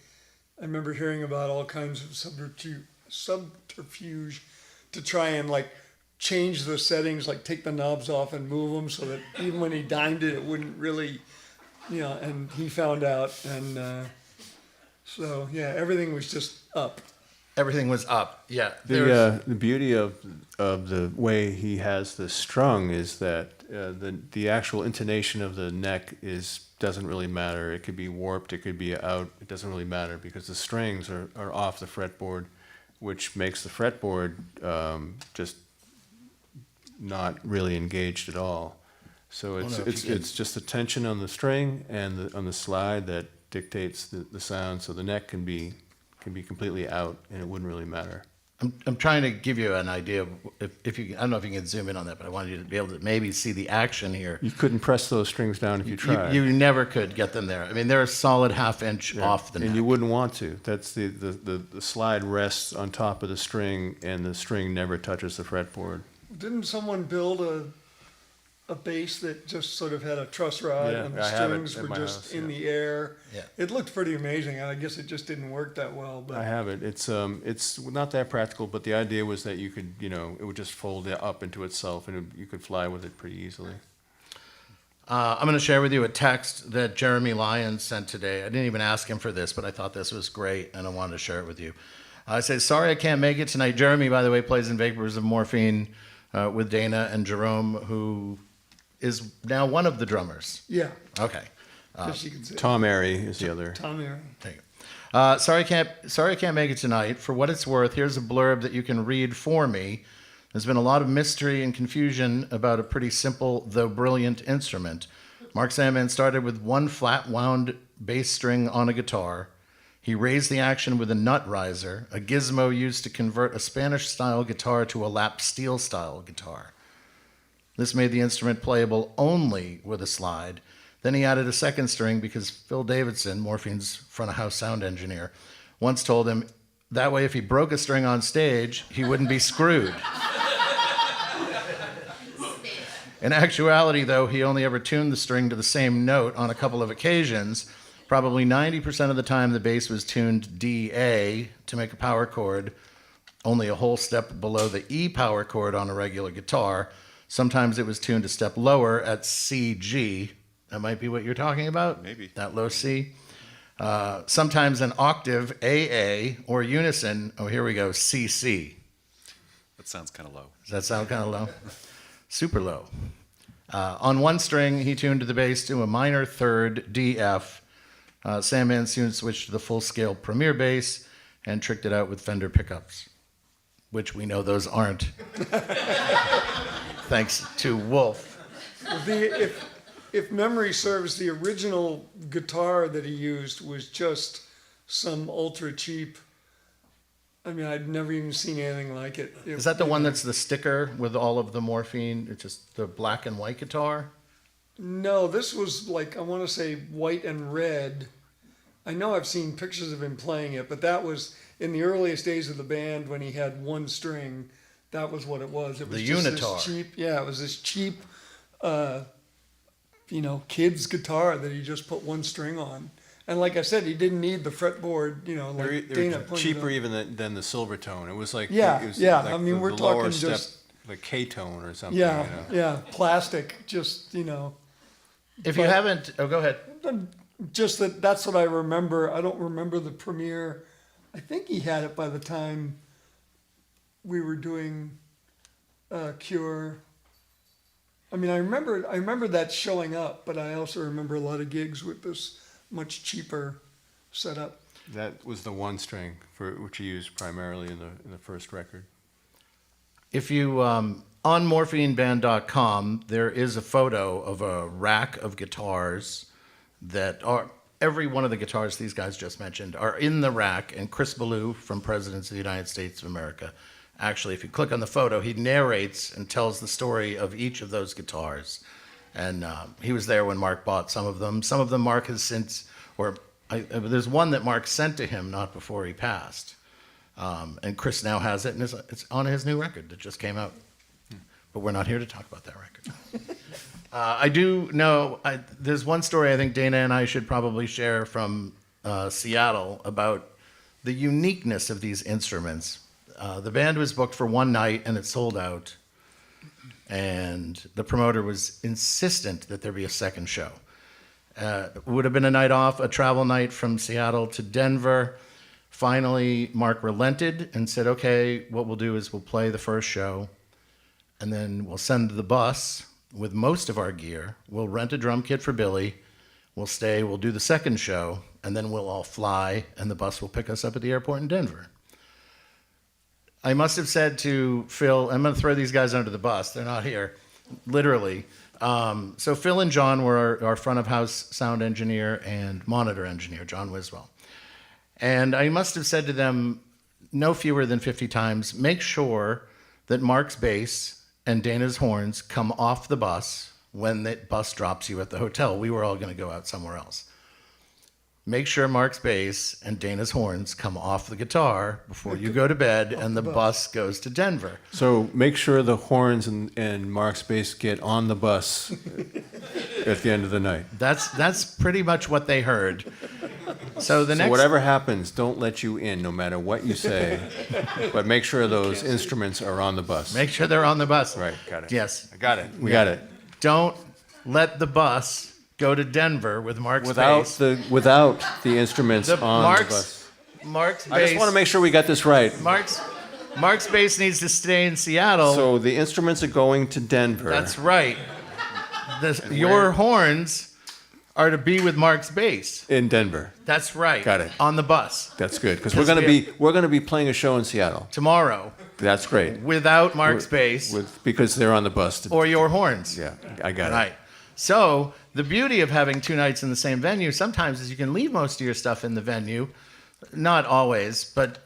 I remember hearing about all kinds of subterfuge to try and like change the settings, like take the knobs off and move them so that even when he dimed it, it wouldn't really, and he found out. And so, yeah, everything was just up. Everything was up. Yeah. The beauty of the way he has this strung is that the actual intonation of the neck doesn't really matter. It could be warped, it could be out. It doesn't really matter because the strings are off the fretboard, which makes the fretboard just not really engaged at all. So it's just the tension on the string and on the slide that dictates the sound. So the neck can be completely out, and it wouldn't really matter. I'm trying to give you an idea of if you. I don't know if you can zoom in on that, but I wanted you to be able to maybe see the action here. You couldn't press those strings down if you tried. You never could get them there. I mean, they're a solid half-inch off the neck. And you wouldn't want to. That's the slide rests on top of the string, and the string never touches the fretboard. Didn't someone build a bass that just sort of had a truss rod and the I have it strings at were my just house, in yeah. the air? Yeah. It looked pretty amazing, and I guess it just didn't work that well. But I have it. It's not that practical, but the idea was that you could, it would just fold up into itself, and you could fly with it pretty easily. I'm going to share with you a text that Jeremy Lyons sent today. I didn't even ask him for this, but I thought this was great, and I wanted to share it with you. I said, sorry I can't make it tonight. Jeremy, by the way, plays in Vapors of Morphine with Dana and Jerome, who is now one of the drummers. yeah, Okay. just you can say Tom Airy is the other. Tom Aaron. There you go. Sorry I can't make it tonight. For what it's worth, here's a blurb that you can read for me. There's been a lot of mystery and confusion about a pretty simple, though brilliant instrument. Mark Sandman started with one flat wound bass string on a guitar. He raised the action with a nut riser, a gizmo used to convert a Spanish-style guitar to a lap steel-style guitar. This made the instrument playable only with a slide. Then he added a second string because Phil Davidson, Morphine's front-of-house sound engineer, once told him that way if he broke a string on stage, he wouldn't be screwed. In actuality, though, he only ever tuned the string to the same note on a couple of occasions. Probably 90% of the time, the bass was tuned D-A to make a power chord, only a whole step below the E power chord on a regular guitar. Sometimes it was tuned a step lower at C-G. That might be what you're talking about? Maybe. That low C. Sometimes an octave, A-A, or unison, oh, here we go, C-C. That sounds kind of low. Does that sound kind of low? Super low. On one string, he tuned the bass to a minor third D-F. Sandman soon switched to the full-scale Premier bass and tricked it out with Fender pickups, which we know those aren't. Thanks to Wolf. If memory serves, the original guitar that he used was just some ultra cheap. I mean, I'd never even seen anything like it. Is that the one that's the sticker with all of the Morphine? It's just the black and white guitar? No, this was like, I want to say white and red, I know I've seen pictures of him playing it, but that was in the earliest days of the band when he had one string. That was what it was. It was The just unitar. this cheap, yeah, it was this cheap, kid's guitar that he just put one string on. And like I said, he didn't need the fretboard, like Dana They're pointed cheaper out. even than the silver tone. It was like Yeah, it was yeah. like I mean, the we're lower talking step, just like K tone or something. yeah, you know? yeah, plastic. Just If you But- haven't, oh, go ahead. just that's what I remember. I don't remember the premiere. I think he had it by the time we were doing Cure. I mean, I remember that showing up, but I also remember a lot of gigs with this much cheaper setup. That was the one string for which he used primarily in the first record. If you, on morphineband.com, there is a photo of a rack of guitars that are, every one of the guitars these guys just mentioned are in the rack, and Chris Ballou from Presidents of the United States of America, actually, if you click on the photo, he narrates and tells the story of each of those guitars. And he was there when Mark bought some of them. Some of them Mark has since, there's one that Mark sent to him not before he passed. And Chris now has it, and it's on his new record that just came out. But we're not here to talk about that record. I do know, there's one story I think Dana and I should probably share from Seattle about the uniqueness of these instruments. The band was booked for one night, and it sold out. And the promoter was insistent that there be a second show. It would have been a night off, a travel night from Seattle to Denver. Finally, Mark relented and said, okay, what we'll do is we'll play the first show, and then we'll send the bus with most of our gear. We'll rent a drum kit for Billy. We'll stay, we'll do the second show, and then we'll all fly, and the bus will pick us up at the airport in Denver. I must have said to Phil, I'm going to throw these guys under the bus. They're not here, literally. So Phil and John were our front of house sound engineer and monitor engineer, John Wiswell. And I must have said to them no fewer than 50 times, make sure that Mark's bass and Dana's horns come off the bus when the bus drops you at the hotel. We were all going to go out somewhere else. Make sure Mark's bass and Dana's horns come off the guitar before you go to bed and the bus goes to Denver. So make sure the horns and Mark's bass get on the bus at the end of the night. That's pretty much what they heard. So So whatever happens, don't let you in, no matter what you say. But make sure those instruments are on the bus. Make sure they're on the bus. Right, got it. Yes. I got it. We got it. Don't let the bus go to Denver with Mark's bass. Without the instruments on the bus. Mark's I just bass. want to make sure we got this right. Mark's bass needs to stay in Seattle. So the instruments are going to Denver. That's right. Your horns are to be with Mark's bass. In Denver. That's right. Got it. On the bus That's good because Yes, we're going to be playing a show in Seattle. tomorrow That's great. without Mark's bass Because they're on the bus. or your horns. Yeah, I got it. Right. So the beauty of having two nights in the same venue sometimes is you can leave most of your stuff in the venue. Not always, but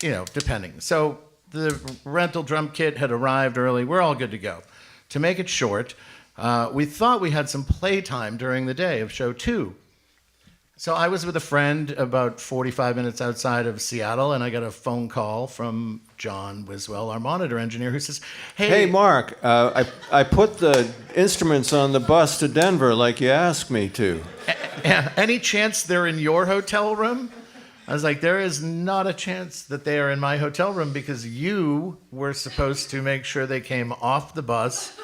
depending. So the rental drum kit had arrived early. We're all good to go. To make it short, we thought we had some playtime during the day of show 2. So I was with a friend about 45 minutes outside of Seattle, and I got a phone call from John Wiswell, our monitor engineer, who says, Hey, Mark, I put the instruments on the bus to Denver like you asked me to. any chance they're in your hotel room? I was like, there is not a chance that they are in my hotel room because you were supposed to make sure they came off the bus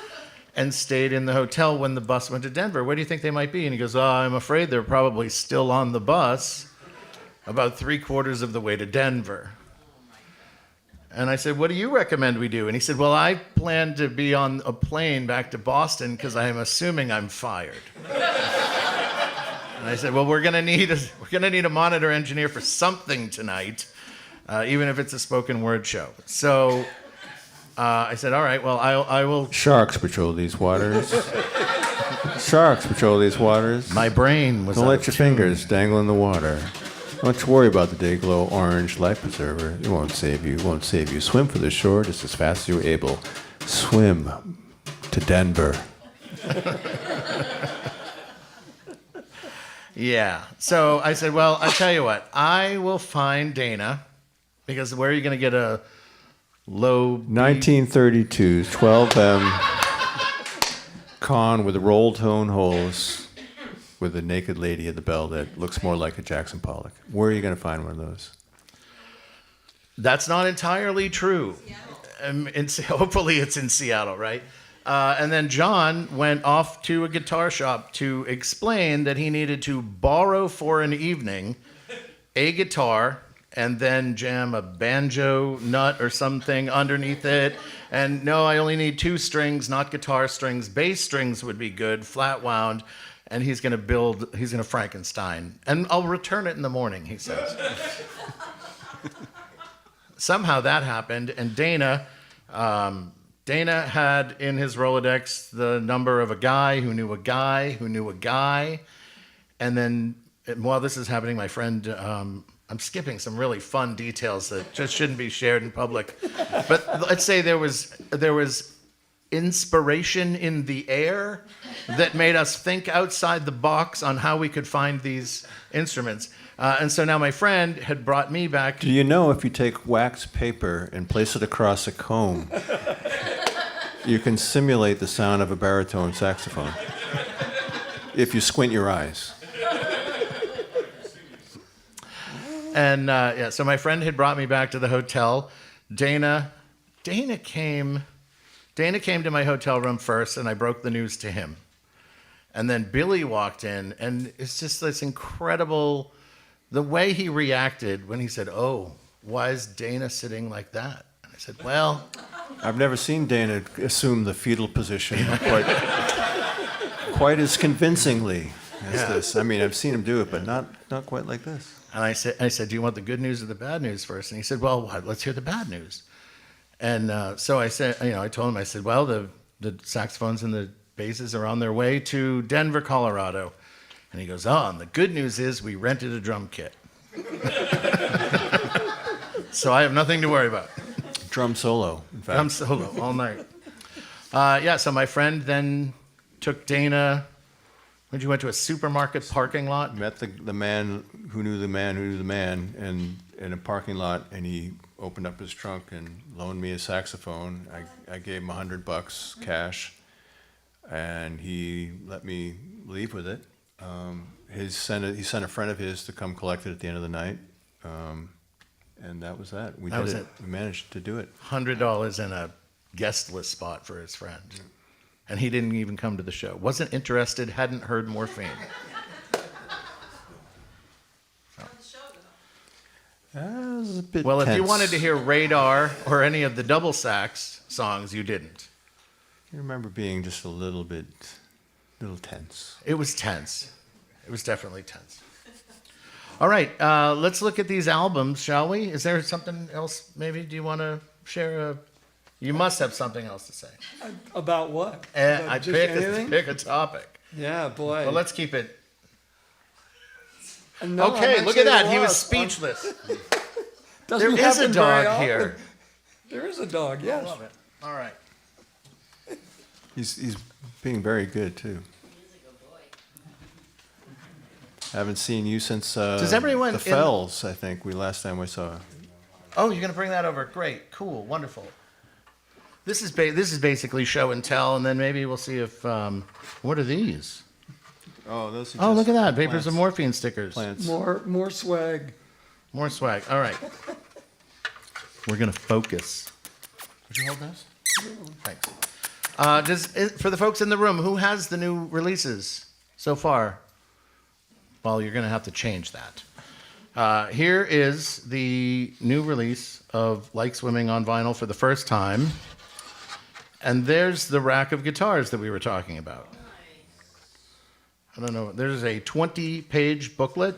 and stayed in the hotel when the bus went to Denver. Where do you think they might be? And he goes, I'm afraid they're probably still on the bus about 3/4 of the way to Denver. And I said, what do you recommend we do? And he said, well, I plan to be on a plane back to Boston because I am assuming I'm fired. And I said, well, we're gonna need a monitor engineer for something tonight, even if it's a spoken word show. So I said, all right, well, I will. Sharks patrol these waters. Sharks patrol these waters. My brain was. Don't out let of your tune. fingers dangle in the water. Don't you worry about the Day-Glo Orange Life Preserver. It won't save you. It won't save you. Swim for the shore just as fast as you're able. Swim to Denver. Yeah. So I said, well, I tell you what, I will find Dana, because where are you going to get a low 1932, 12M con with roll tone holes with a naked lady at the bell that looks more like a Jackson Pollock. Where are you going to find one of those? That's not entirely true. Hopefully it's in Seattle, right? And then John went off to a guitar shop to explain that he needed to borrow for an evening a guitar and then jam a banjo nut or something underneath it. And no, I only need 2 strings, not guitar strings. Bass strings would be good, flat wound. And he's going to Frankenstein. And I'll return it in the morning, he says. Somehow that happened, and Dana had in his Rolodex the number of a guy who knew a guy who knew a guy. And then while this is happening, my friend, I'm skipping some really fun details that just shouldn't be shared in public. But let's say there was inspiration in the air that made us think outside the box on how we could find these instruments. And so now my friend had brought me back. Do you know if you take wax paper and place it across a comb, you can simulate the sound of a baritone saxophone if you squint your eyes? And so my friend had brought me back to the hotel. Dana came to my hotel room first, and I broke the news to him. And then Billy walked in, and it's just this incredible, the way he reacted when he said, "Oh, why is Dana sitting like that?" And I said, "Well..." I've never seen Dana assume the fetal position quite as convincingly as this. I mean, I've seen him do it, but not quite like this. And I said, "Do you want the good news or the bad news first?" And he said, "Well, let's hear the bad news." And so I said, I told him, I said, "Well, the saxophones and the basses are on their way to Denver, Colorado." And he goes, "Oh, and the good news is we rented a drum kit." So I have nothing to worry about. Drum solo, in fact. Drum solo all night. So my friend then took Dana. When you went to a supermarket parking lot? Met the man who knew the man who knew the man in a parking lot, and he opened up his trunk and loaned me a saxophone. I gave him $100 cash, and he let me leave with it. He sent a friend of his to come collect it at the end of the night, and that was that. We managed to do it. $100 in a guest list spot for his friend. And he didn't even come to the show. Wasn't interested, hadn't heard Morphine. That was a bit Well, if you tense. wanted to hear Radar or any of the double sax songs, you didn't. I remember being just a little tense. It was tense. It was definitely tense. All right, let's look at these albums, shall we? Is there something else maybe? Do you want to share You must have something else to say. About what? I Just anything? pick a topic. Yeah, boy. Well, let's keep it. No, Okay, I'm look at that. actually He was lost. speechless. Doesn't There is a happen very dog often. here. There is a dog, yes. Love it. All right. He's being very good too. Haven't seen you since Does everyone the in- Fells. I think last time we saw. Oh, you're going to bring that over. Great. Cool. Wonderful. This is basically show and tell, and then maybe we'll see if what are these? Oh, those. Oh, look at that. Papers of Morphine stickers. Plants. More swag. More swag. All right. We're going to focus. Would you hold those? Thanks. For the folks in the room, who has the new releases so far? Well, you're going to have to change that. Here is the new release of Like Swimming on vinyl for the first time. And there's the rack of guitars that we were talking about. I don't know. There's a 20-page booklet,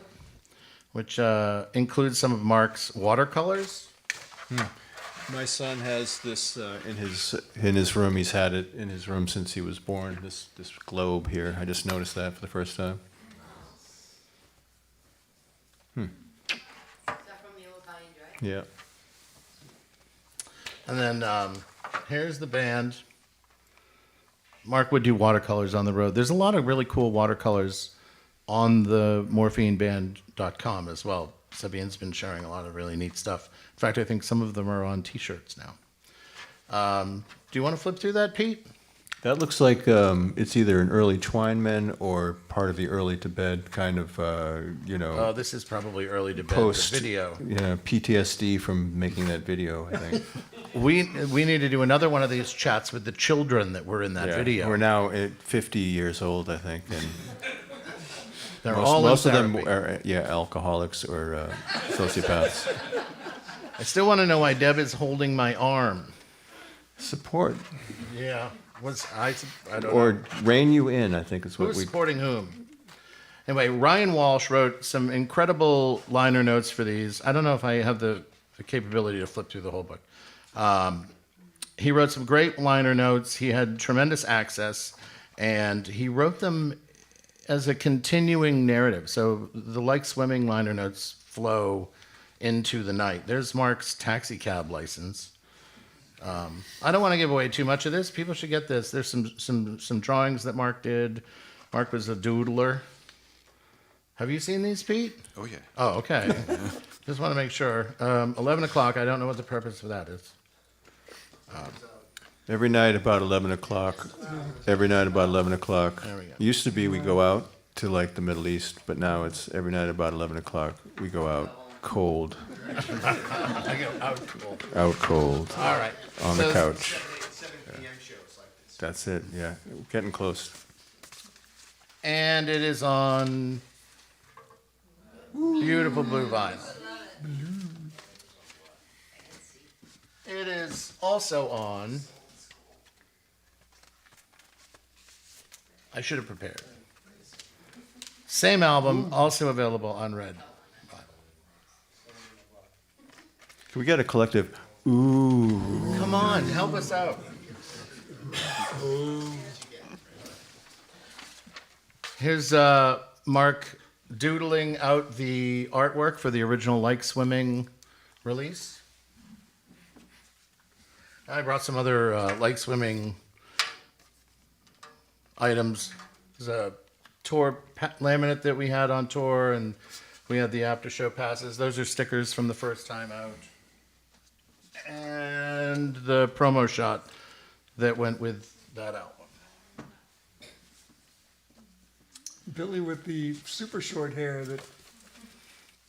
which includes some of Mark's watercolors. My son has this in his room. He's had it in his room since he was born. This globe here. I just noticed that for the first time. Is that from the old high and dry? Yeah. And then here's the band. Mark would do watercolors on the road. There's a lot of really cool watercolors on the morphineband.com as well. Sabine's been sharing a lot of really neat stuff. In fact, I think some of them are on T-shirts now. Do you want to flip through that, Pete? That looks like it's either an early Twineman or part of the early to bed kind of, Oh, this is probably early to bed, post the video. PTSD from making that video, I think. We need to do another one of these chats with the children that were in that Yeah, video. We're now at 50 years old, I think, and They're most, all most in of them therapy. are alcoholics or sociopaths. I still want to know why Deb is holding my arm. Support Yeah. I don't know. or rein you in, I think is what Who's we. supporting whom? Anyway, Ryan Walsh wrote some incredible liner notes for these. I don't know if I have the capability to flip through the whole book. He wrote some great liner notes. He had tremendous access, and he wrote them as a continuing narrative. So the Like Swimming liner notes flow into the night. There's Mark's taxi cab license. I don't want to give away too much of this. People should get this. There's some drawings that Mark did. Mark was a doodler. Have you seen these, Pete? Oh, yeah. Oh, okay. Just want to make sure. 11 o'clock. I don't know what the purpose of that is. Every night about 11 o'clock. Every night about 11 o'clock. There we go. Used to be we go out to like the Middle East, but now it's every night about 11 o'clock we go out cold. I go out cool. Out cold. All right. On the So- couch. 7 p.m. shows like this. That's it, yeah. Getting close. And it is on beautiful blue vinyl. It is also on. I should have prepared. Same album, also available on red vinyl. Can we get a collective ooh? Come on, help us out. Here's Mark doodling out the artwork for the original Like Swimming release. I brought some other Like Swimming items. There's a tour laminate that we had on tour, and we had the after show passes. Those are stickers from the first time out. And the promo shot that went with that album. Billy with the super short hair that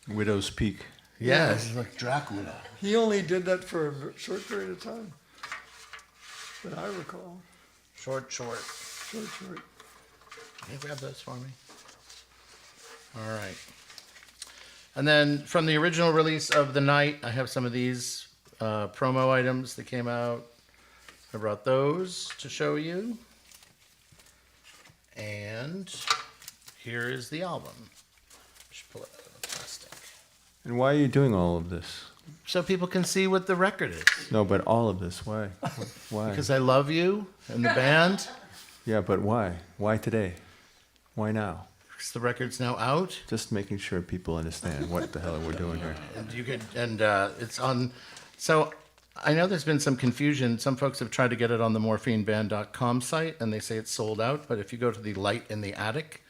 Widow's Peak. Yes, like Dracula. he only did that for a short period of time. That I recall. Short. Short. Can you grab those for me? All right. And then from the original release of The Night, I have some of these promo items that came out. I brought those to show you. And here is the album. Just pull it out of the plastic. And why are you doing all of this? So people can see what the record is. No, but all of this. Why? Why? Because I love you and the band. Yeah, but why? Why today? Why now? Because the record's now out. Just making sure people understand what the hell we're doing here. And you could, and it's on. So I know there's been some confusion. Some folks have tried to get it on the morphineband.com site, and they say it's sold out. But if you go to the Light in the Attic,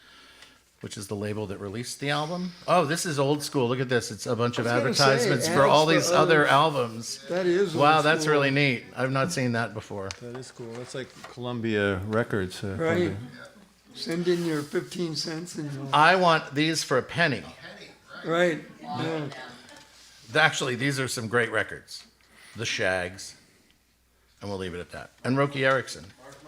which is the label that released the album. Oh, this is old school. Look at this. It's a bunch of I was gonna say, advertisements for ads all for these other- other albums. That is Wow, old that's school. really neat. I've not seen that before. That is cool. That's like Columbia Records. Right. Send in your 15 cents and you'll. I want these for a penny. Right. Yeah. Actually, these are some great records. The Shags. And we'll leave it at that. And Roky Erickson. Put the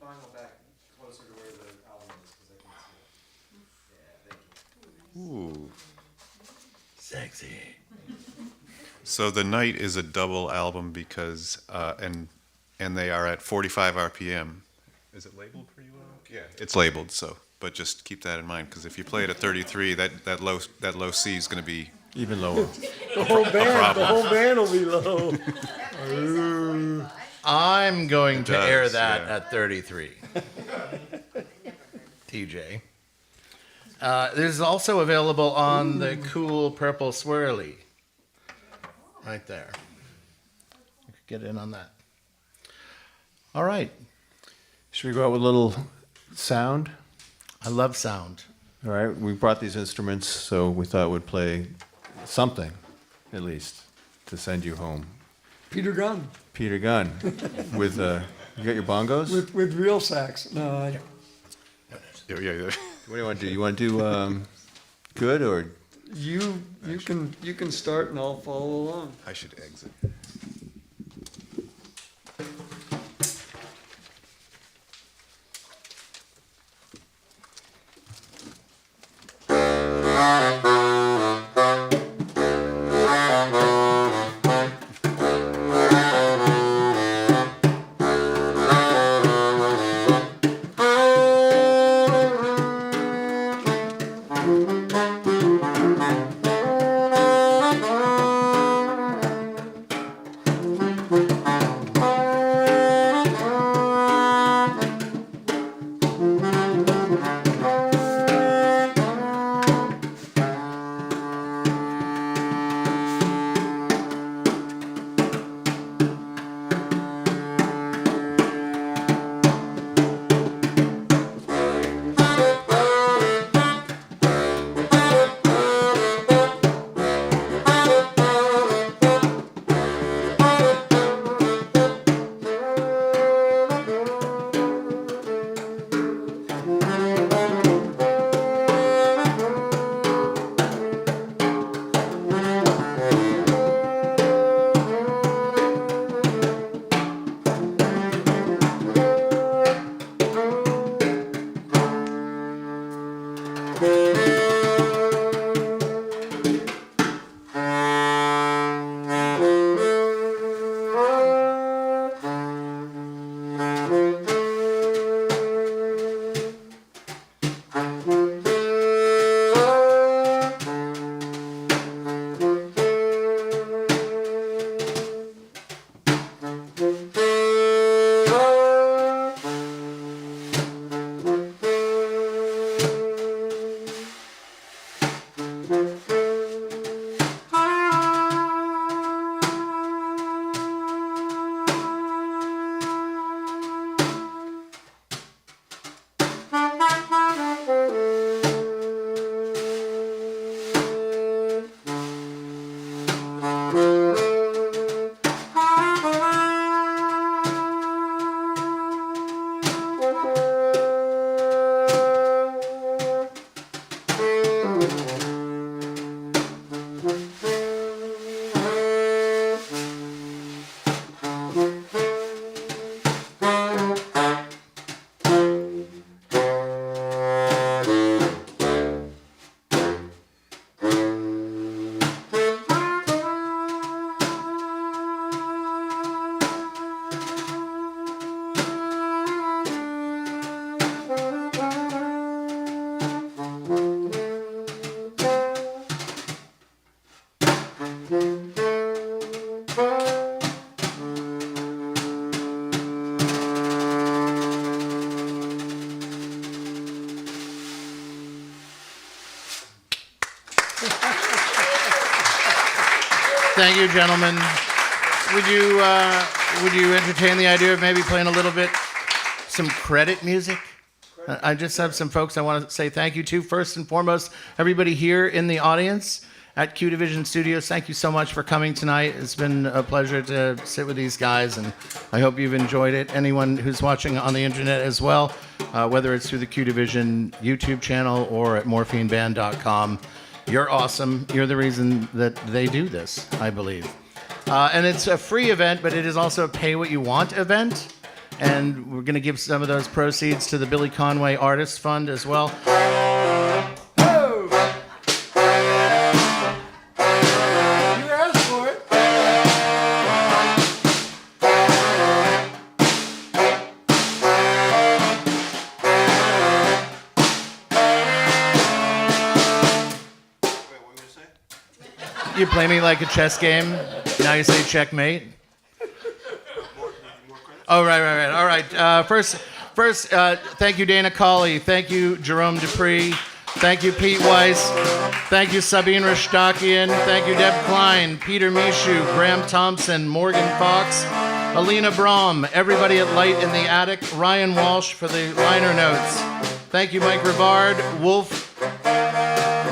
vinyl back closer to where the album is because I can't see it. Yeah, thank you. Ooh. Sexy. So The Night is a double album because, and they are at 45 RPM. Is it labeled for you? Yeah. It's labeled, so, but just keep that in mind, because if you play it at 33, that low C is going to be Even lower. The whole band. The problem. whole band will be low. I'm going to does, air that yeah. at 33. TJ. This is also available on the cool purple swirly. Right there. You could get in on that. All right. Should we go out with a little sound? I love sound. All right, we brought these instruments, so we thought we'd play something, at least, to send you home. Peter Gunn Peter Gunn, with, you got your bongos? with real sax. No, Yeah, yeah. What do you want to do? You want to do good or? you can start and I'll follow along. I should exit. Thank you, gentlemen. Would you entertain the idea of maybe playing a little bit, some credit music? I just have some folks I want to say thank you to. First and foremost, everybody here in the audience at Q Division Studios, thank you so much for coming tonight. It's been a pleasure to sit with these guys, and I hope you've enjoyed it. Anyone who's watching on the internet as well, whether it's through the Q Division YouTube channel or at morphineband.com, you're awesome. You're the reason that they do this, I believe. And it's a free event, but it is also a pay-what-you-want event. And we're going to give some of those proceeds to the Billy Conway Artist Fund as well. Oh! You asked for it. You play me like a chess game. Now you say checkmate. Oh, right. All right. First, thank you, Dana Colley. Thank you, Jerome Deupree. Thank you, Pete Weiss. Thank you, Sabine Rishtakian. Thank you, Deb Klein, Peter Mishu, Graham Thompson, Morgan Fox, Alina Brahm, everybody at Light in the Attic, Ryan Walsh for the liner notes. Thank you, Mike Rivard. Wolf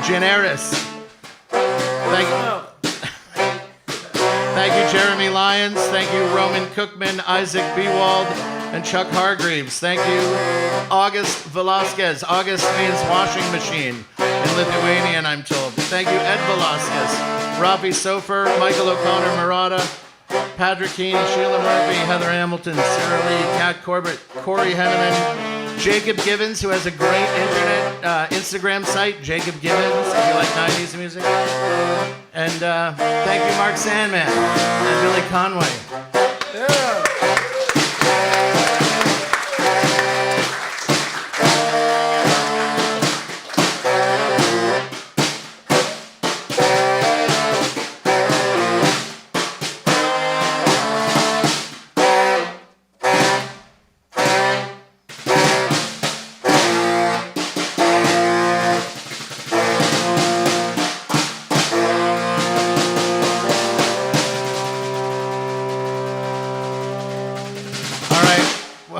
Generis. Thank you, Jeremy Lyons. Thank you, Roman Cookman, Isaac Bewald, and Chuck Hargreaves. Thank you, August Velasquez. August means washing machine in Lithuanian, I'm told. Thank you, Ed Velasquez, Rafi Sofer, Michael O'Connor Murata, Patrick Keane, Sheila Murphy, Heather Hamilton, Sarah Lee, Kat Corbett, Corey Henneman, Jacob Givens, who has a great Instagram site, Jacob Givens, if you like 90s music. And thank you, Mark Sandman and Billy Conway.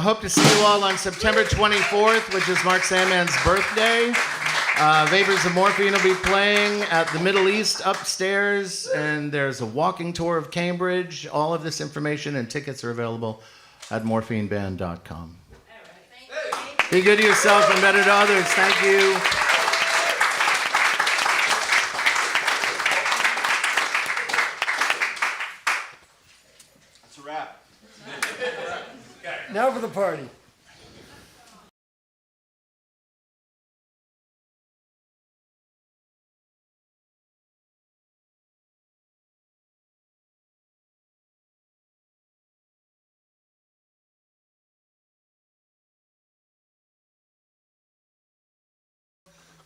Hope to see you all on September 24th, which is Mark Sandman's birthday. Vapors of Morphine will be playing at the Middle East upstairs, and there's a walking tour of Cambridge. All of this information and tickets are available at morphineband.com. Be good to yourself and better to others. Thank you. That's a wrap. Now for the party.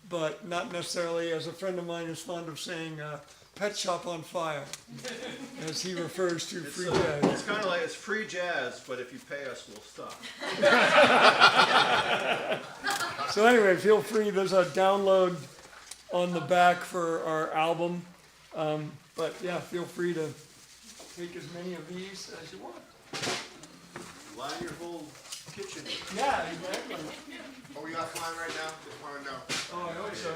But not necessarily, as a friend of mine is fond of saying, pet shop on fire, as he refers to free jazz. It's kind of like, it's free jazz, but if you pay us, we'll stop. So anyway, feel free, there's a download on the back for our album. But yeah, feel free to take as many of these as you want. Line your whole kitchen. Yeah, exactly. Are we offline right now? Just want to know. Oh, I hope so.